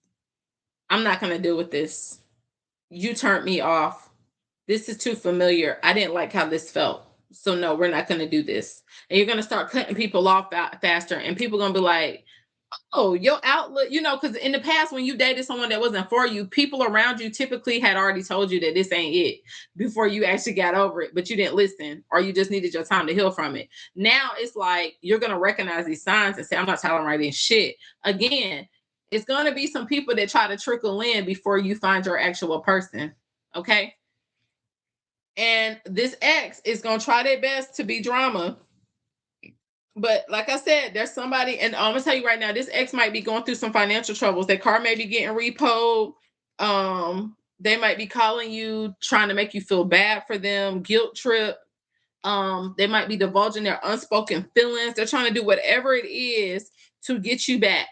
I'm not going to deal with this. You turned me off. This is too familiar. I didn't like how this felt. So no, we're not going to do this. And you're going to start cutting people off faster, and people going to be like, oh, your outlook, because in the past, when you dated someone that wasn't for you, people around you typically had already told you that this ain't it before you actually got over it, but you didn't listen, or you just needed your time to heal from it. Now it's like you're going to recognize these signs and say, I'm not tolerating shit. Again, it's going to be some people that try to trickle in before you find your actual person. Okay. And this ex is going to try their best to be drama. But like I said, there's somebody, and I'm gonna tell you right now, this ex might be going through some financial troubles. Their car may be getting repoed. They might be calling you, trying to make you feel bad for them, guilt trip. They might be divulging their unspoken feelings. They're trying to do whatever it is to get you back.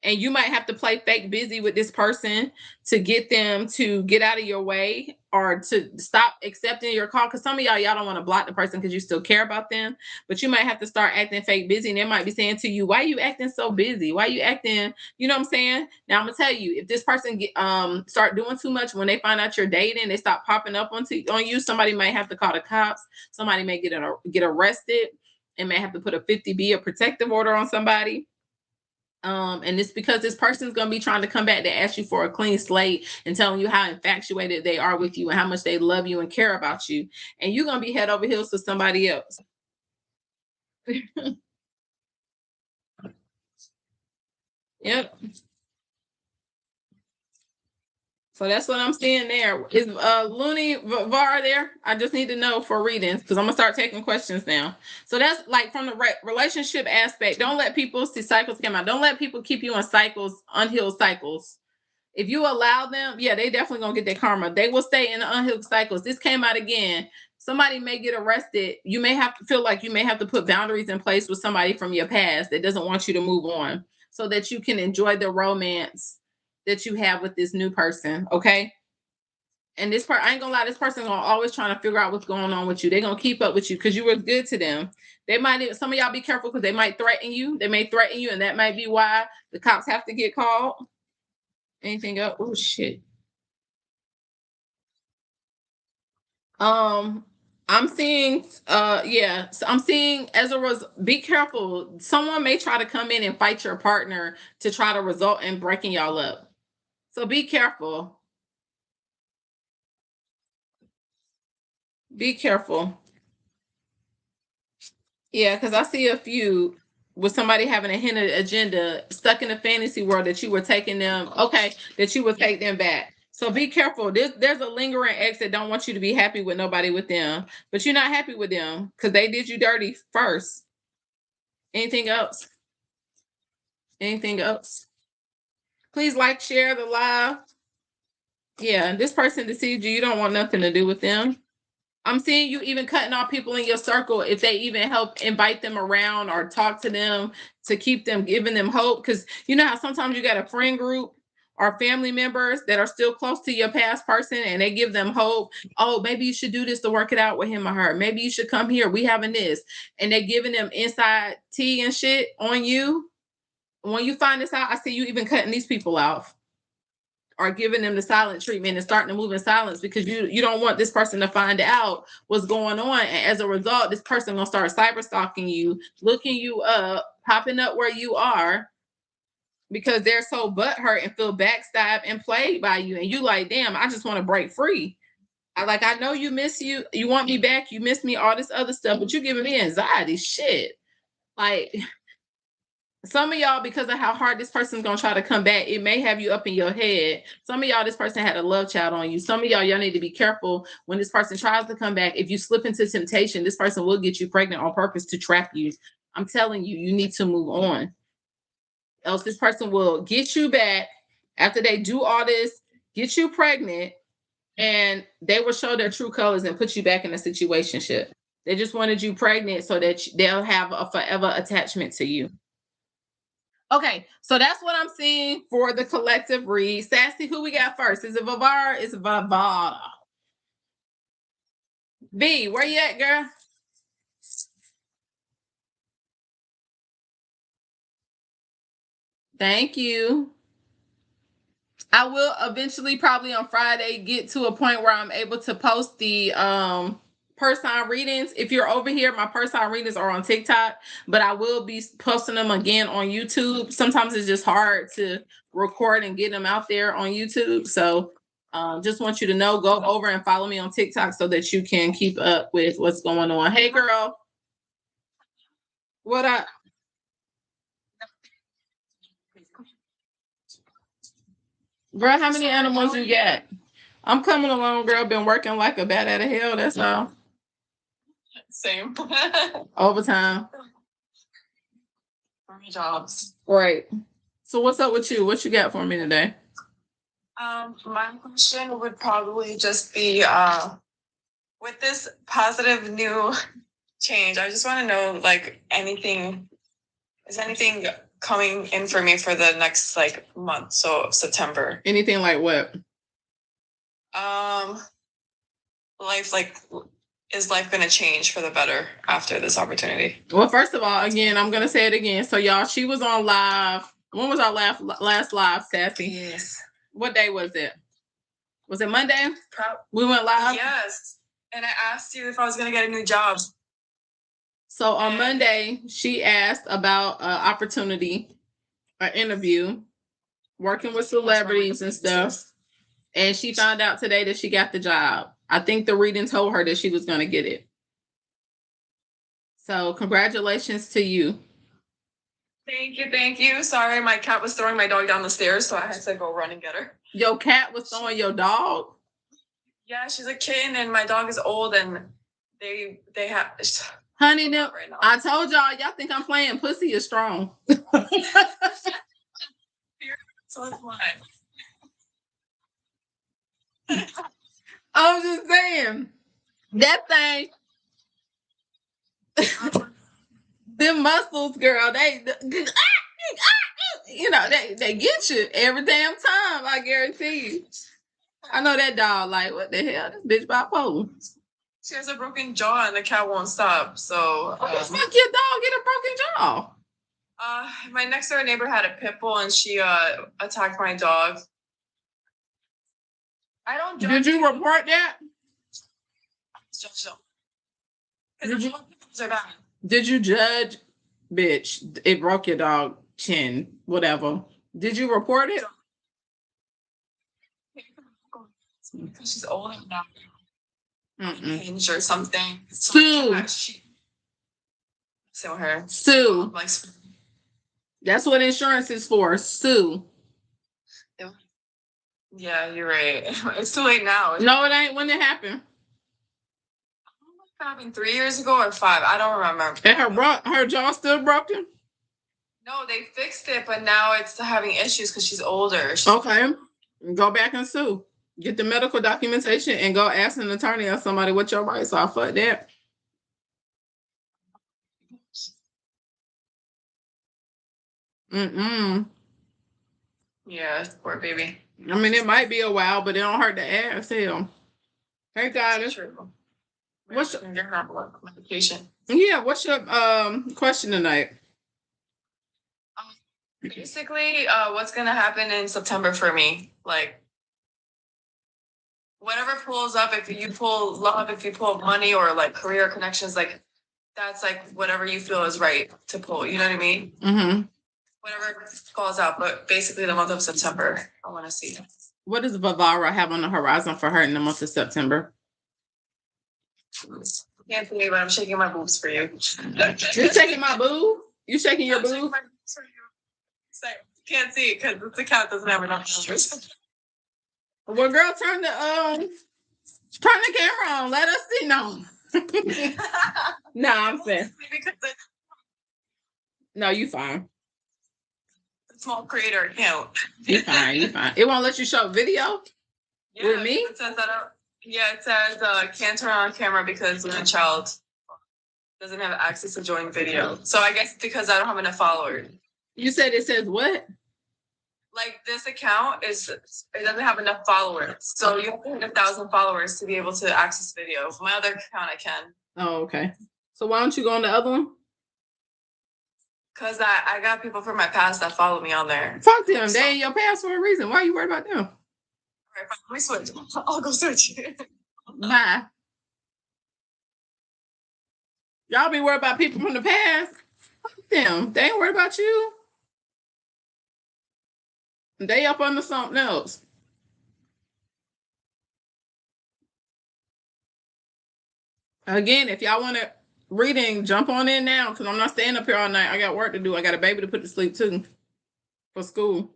And you might have to play fake busy with this person to get them to get out of your way or to stop accepting your call. Because some of y'all don't want to block the person because you still care about them, but you might have to start acting fake busy, and they might be saying to you, why are you acting so busy? Why are you acting, you know what I'm saying? Now I'm gonna tell you, if this person start doing too much, when they find out you're dating, they stop popping up on you, somebody might have to call the cops. Somebody may get arrested and may have to put a 50B, a protective order on somebody. And it's because this person's going to be trying to come back to ask you for a clean slate and telling you how infatuated they are with you and how much they love you and care about you. And you're going to be head over heels for somebody else. Yep. So that's what I'm seeing there. Is Looney Var there? I just need to know for readings because I'm gonna start taking questions now. So that's like from the relationship aspect. Don't let people see cycles come out. Don't let people keep you in cycles, unhealed cycles. If you allow them, yeah, they definitely gonna get their karma. They will stay in the unhealed cycles. This came out again. Somebody may get arrested. You may have to feel like you may have to put boundaries in place with somebody from your past that doesn't want you to move on so that you can enjoy the romance that you have with this new person. Okay. And this part, I ain't gonna lie, this person gonna always trying to figure out what's going on with you. They're gonna keep up with you because you were good to them. They might even, some of y'all be careful because they might threaten you. They may threaten you, and that might be why the cops have to get called. Anything else? Oh shit. Um, I'm seeing yeah, so I'm seeing as a result, be careful. Someone may try to come in and fight your partner to try to result in breaking y'all up. So be careful. Be careful. Yeah, because I see a few with somebody having a hidden agenda stuck in a fantasy world that you were taking them, okay, that you would take them back. So be careful. There's a lingering ex that don't want you to be happy with nobody with them, but you're not happy with them because they did you dirty first. Anything else? Anything else? Please like, share the live. Yeah, this person deceived you. You don't want nothing to do with them. I'm seeing you even cutting off people in your circle if they even help invite them around or talk to them to keep them, giving them hope. Because you know how sometimes you got a friend group or family members that are still close to your past person and they give them hope. Oh, maybe you should do this to work it out with him or her. Maybe you should come here. We having this. And they're giving them inside tea and shit on you. When you find this out, I see you even cutting these people off or giving them the silent treatment and starting to move in silence because you don't want this person to find out what's going on. And as a result, this person gonna start cyber stalking you, looking you up, popping up where you are because they're so butthurt and feel backstabbed and played by you. And you like, damn, I just want to break free. I know you miss you want me back, you miss me, all this other stuff, but you're giving me anxiety. Shit. Like some of y'all, because of how hard this person's gonna try to come back, it may have you up in your head. Some of y'all, this person had a love child on you. Some of y'all need to be careful when this person tries to come back. If you slip into temptation, this person will get you pregnant on purpose to trap you. I'm telling you, you need to move on. Else this person will get you back after they do all this, get you pregnant, and they will show their true colors and put you back in a situationship. They just wanted you pregnant so that they'll have a forever attachment to you. Okay, so that's what I'm seeing for the collective read. Sassy, who we got first? Is it Vavara? It's Vavara. B, where you at, girl? Thank you. I will eventually, probably on Friday, get to a point where I'm able to post the person readings. If you're over here, my person readings are on TikTok, but I will be posting them again on YouTube. Sometimes it's just hard to record and get them out there on YouTube. So just want you to know, go over and follow me on TikTok so that you can keep up with what's going on. Hey, girl. What up? Girl, how many animals you got? I'm coming along, girl. Been working like a bat out of hell. That's all. Same. Overtime. Jobs. Right. So what's up with you? What you got for me today? My question would probably just be with this positive new change, I just want to know, like, is anything coming in for me for the next like month, so September? Anything like what? Life, like, is life going to change for the better after this opportunity? Well, first of all, again, I'm going to say it again. So y'all, she was on live. When was our last live, Sassy? Yes. What day was it? Was it Monday? We went live? Yes. And I asked you if I was going to get a new job. So on Monday, she asked about an opportunity, an interview, working with celebrities and stuff. And she found out today that she got the job. I think the reading told her that she was going to get it. So congratulations to you. Thank you, thank you. Sorry, my cat was throwing my dog down the stairs, so I had to go run and get her. Your cat was throwing your dog? Yeah, she's a kitten, and my dog is old, and they have... Honey, no, right now. I told y'all think I'm playing. Pussy is strong. So it's mine. I'm just saying. That thing... Them muscles, girl, they you know, they get you every damn time, I guarantee you. I know that dog, like, what the hell? This bitch bipolar. She has a broken jaw and the cat won't stop. So what the fuck your dog get a broken jaw? My next door neighbor had a pit bull and she attacked my dog. I don't judge. Did you report that? Did you judge? Bitch, it broke your dog chin, whatever. Did you report it? Because she's old enough. Hinge or something. Sue. So her. Sue. Like, that's what insurance is for. Sue. Yeah, you're right. It's too late now. No, it ain't. When it happened? It happened 3 years ago or 5. I don't remember. And her jaw still broken? No, they fixed it, but now it's having issues because she's older. Okay. Go back and sue. Get the medical documentation and go ask an attorney or somebody what your rights are. Fuck that. Yeah, poor baby. I mean, it might be a while, but it don't hurt to ask. Hell. Hey, guys. What's your medication? Yeah, what's your question tonight? Basically, what's gonna happen in September for me? Like, whatever pulls up, if you pull love, if you pull money or like career connections, like that's like whatever you feel is right to pull. You know what I mean? Mm-hmm. Whatever falls out, but basically the month of September, I want to see. What does Vavara have on the horizon for her in the month of September? Can't see me, but I'm shaking my boobs for you. You're shaking my boob? You shaking your boob? Can't see it because the cat doesn't have enough shoulders. Well, girl, turn the camera on. Let us see. No. No, I'm saying. No, you fine. Small creator account. You fine. You fine. It won't let you show video with me. It says that. It says can't turn on camera because my child doesn't have access to join video. So I guess because I don't have enough followers. You said it says what? Like this account it doesn't have enough followers, so you have to hit 1,000 followers to be able to access video. My other account I can. Oh, okay. So why don't you go on the other one? Cause I got people from my past that follow me on there. Fuck them. They ain't your past for a reason. Why are you worried about them? All right, let me switch. I'll go switch. Bye. Y'all be worried about people from the past. Fuck them. They ain't worried about you. They up under something else. Again, if y'all want to reading, jump on in now because I'm not staying up here all night. I got work to do. I got a baby to put to sleep too for school.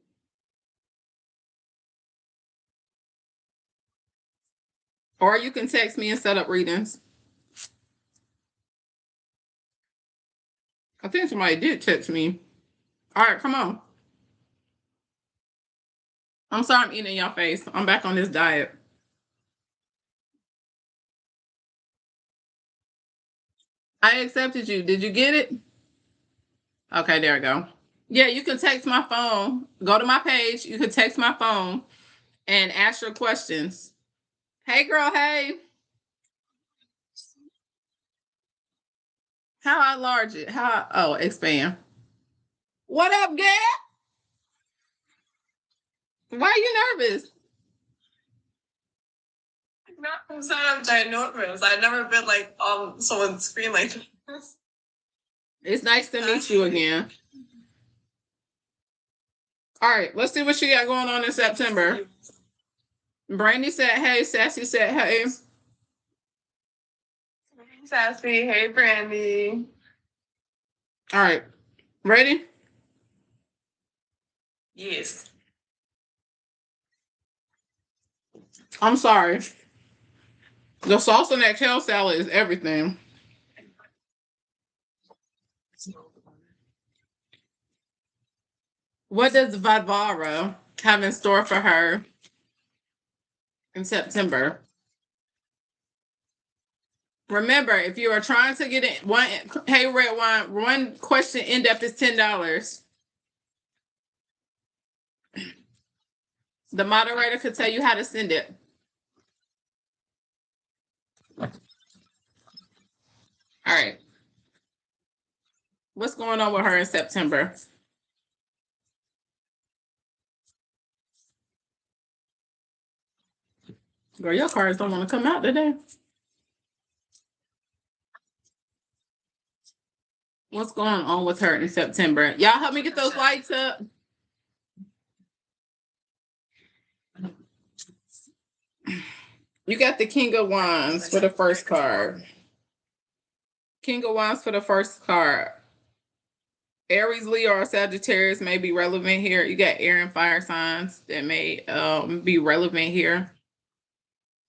Or you can text me and set up readings. I think somebody did text me. All right, come on. I'm sorry I'm eating in your face. I'm back on this diet. I accepted you. Did you get it? Okay, there we go. Yeah, you can text my phone. Go to my page. You can text my phone and ask your questions. Hey, girl. Hey. How I large it? Expand. What up, Gab? Why are you nervous? I'm not ginormous. I've never been like on someone's screen like this. It's nice to meet you again. All right, let's see what you got going on in September. Brandy said, hey. Sassy said, hey. Hey, Sassy. Hey, Brandy. All right, ready? Yes. I'm sorry. The sauce in that kale salad is everything. What does Vadvara have in store for her in September? Remember, if you are trying to get it, hey, red wine, one question in depth is $10. The moderator could tell you how to send it. All right. What's going on with her in September? Girl, your cards don't want to come out today. What's going on with her in September? Y'all help me get those lights up. You got the King of Wands for the first card. King of Wands for the first card. Aries, Leo, or Sagittarius may be relevant here. You got air and fire signs that may be relevant here.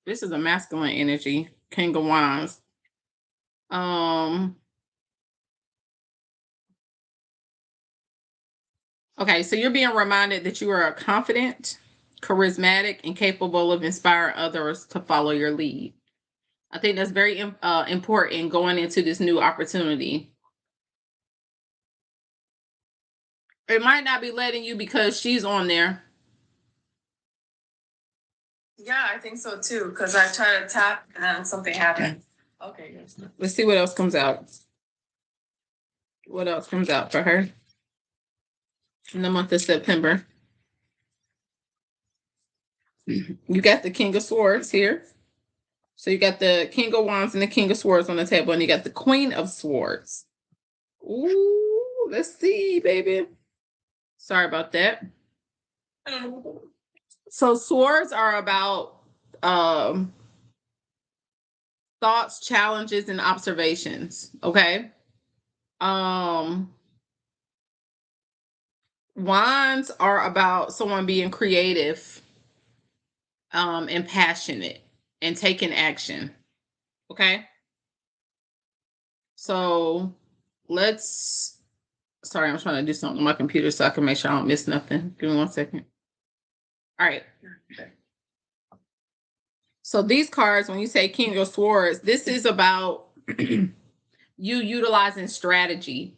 This is a masculine energy. King of Wands. Okay, so you're being reminded that you are confident, charismatic, and capable of inspiring others to follow your lead. I think that's very important going into this new opportunity. It might not be letting you because she's on there. Yeah, I think so too. Because I tried to tap and then something happened. Okay, yes. Let's see what else comes out. What else comes out for her in the month of September? You got the King of Swords here. So you got the King of Wands and the King of Swords on the table, and you got the Queen of Swords. Ooh, let's see, baby. Sorry about that. So swords are about thoughts, challenges, and observations. Okay. Wands are about someone being creative, and passionate and taking action. Okay. So sorry, I'm trying to do something on my computer so I can make sure I don't miss nothing. Give me 1 second. All right. So these cards, when you say King of Swords, this is about you utilizing strategy.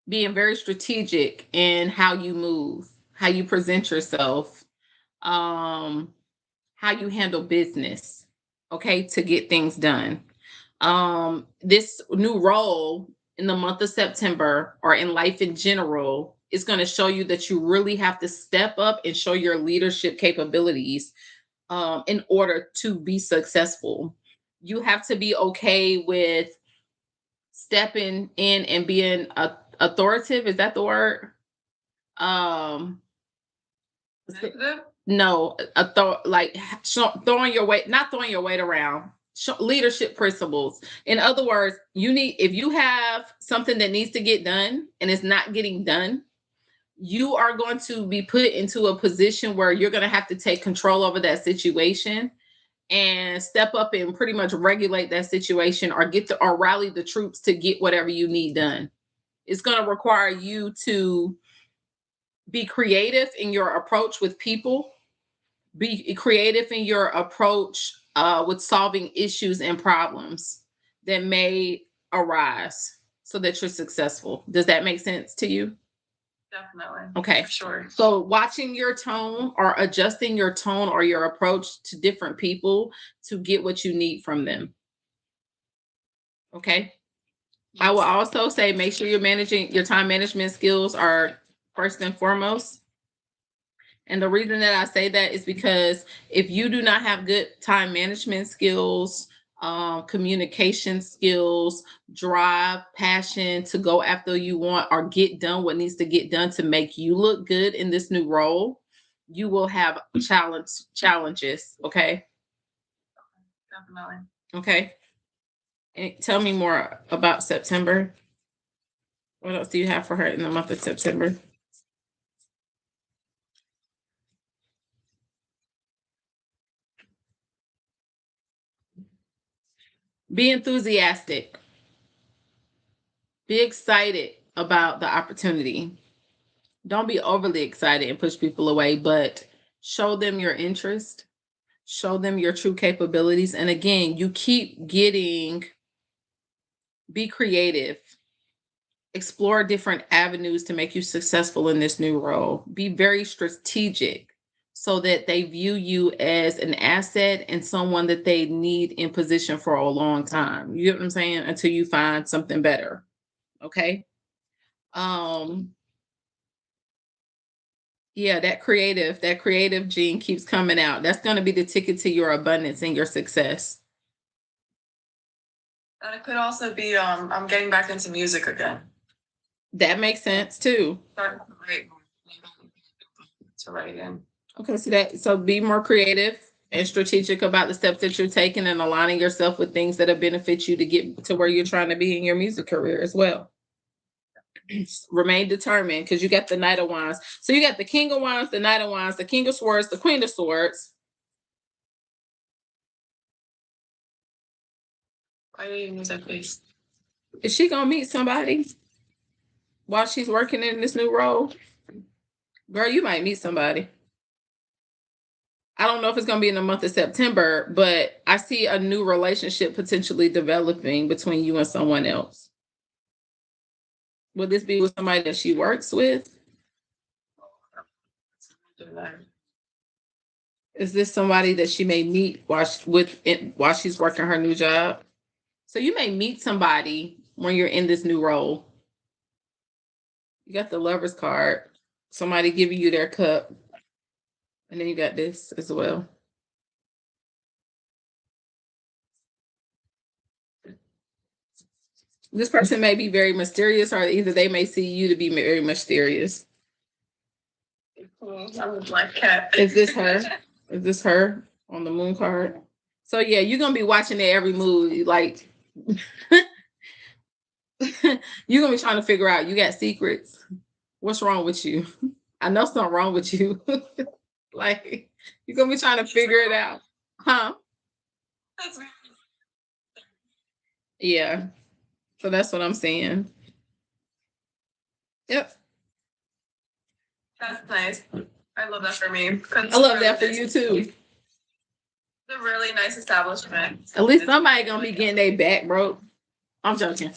being very strategic in how you move, how you present yourself, how you handle business, okay, to get things done. This new role in the month of September or in life in general is going to show you that you really have to step up and show your leadership capabilities in order to be successful. You have to be okay with stepping in and being authoritative. Is that the word? Um, no, like throwing your weight, not throwing your weight around. Leadership principles. In other words, if you have something that needs to get done and it's not getting done, you are going to be put into a position where you're going to have to take control over that situation and step up and pretty much regulate that situation, or or rally the troops to get whatever you need done. It's going to require you to be creative in your approach with people, be creative in your approach with solving issues and problems that may arise so that you're successful. Does that make sense to you? Definitely. Okay. For sure. So watching your tone or adjusting your tone or your approach to different people to get what you need from them. Okay. I will also say make sure your time management skills are first and foremost. And the reason that I say that is because if you do not have good time management skills, communication skills, drive, passion to go after you want or get done what needs to get done to make you look good in this new role, you will have challenges. Okay. Definitely. Okay. And tell me more about September. What else do you have for her in the month of September? Be enthusiastic. Be excited about the opportunity. Don't be overly excited and push people away, but show them your interest, show them your true capabilities. And again, you keep be creative, explore different avenues to make you successful in this new role. Be very strategic so that they view you as an asset and someone that they need in position for a long time. You know what I'm saying? Until you find something better. Okay. Yeah, that creative gene keeps coming out. That's going to be the ticket to your abundance and your success. And it could also be I'm getting back into music again. That makes sense too. To write in. Okay, so be more creative and strategic about the steps that you're taking and aligning yourself with things that'll benefit you to get to where you're trying to be in your music career as well. Remain determined because you got the Knight of Wands. So you got the King of Wands, the Knight of Wands, the King of Swords, the Queen of Swords. Why do you use that face? Is she gonna meet somebody while she's working in this new role? Girl, you might meet somebody. I don't know if it's going to be in the month of September, but I see a new relationship potentially developing between you and someone else. Would this be with somebody that she works with? Is this somebody that she may meet while she's working her new job? So you may meet somebody when you're in this new role. You got the Lover's card. Somebody giving you their cup. And then you got this as well. This person may be very mysterious, or either they may see you to be very mysterious. I'm a black cat. Is this her? Is this her on the moon card? So yeah, you're gonna be watching their every move. Like you're gonna be trying to figure out, you got secrets. What's wrong with you? I know something wrong with you. Like you're gonna be trying to figure it out. Huh? Yeah. So that's what I'm saying. Yep. That's nice. I love that for me. I love that for you too. It's a really nice establishment. At least somebody gonna be getting their back broke. I'm joking.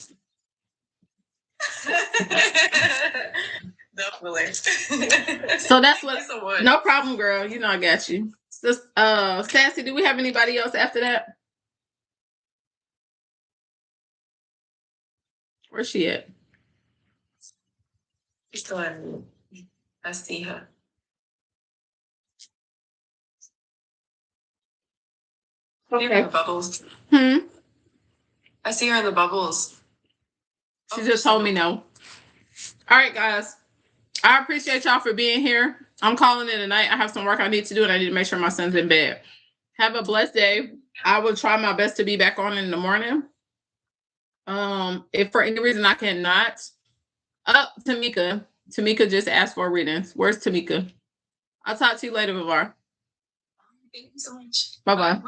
Definitely. So that's what. Thank you so much. No problem, girl. You know I got you. Just, Sassy, do we have anybody else after that? Where's she at? She's still in. I see her. I see her in the bubbles. I see her in the bubbles. She just told me no. All right, guys. I appreciate y'all for being here. I'm calling it a night. I have some work I need to do, and I need to make sure my son's in bed. Have a blessed day. I will try my best to be back on in the morning. If for any reason I cannot, Tamika. Tamika just asked for readings. Where's Tamika? I'll talk to you later, Vivar. Thank you so much. Bye-bye.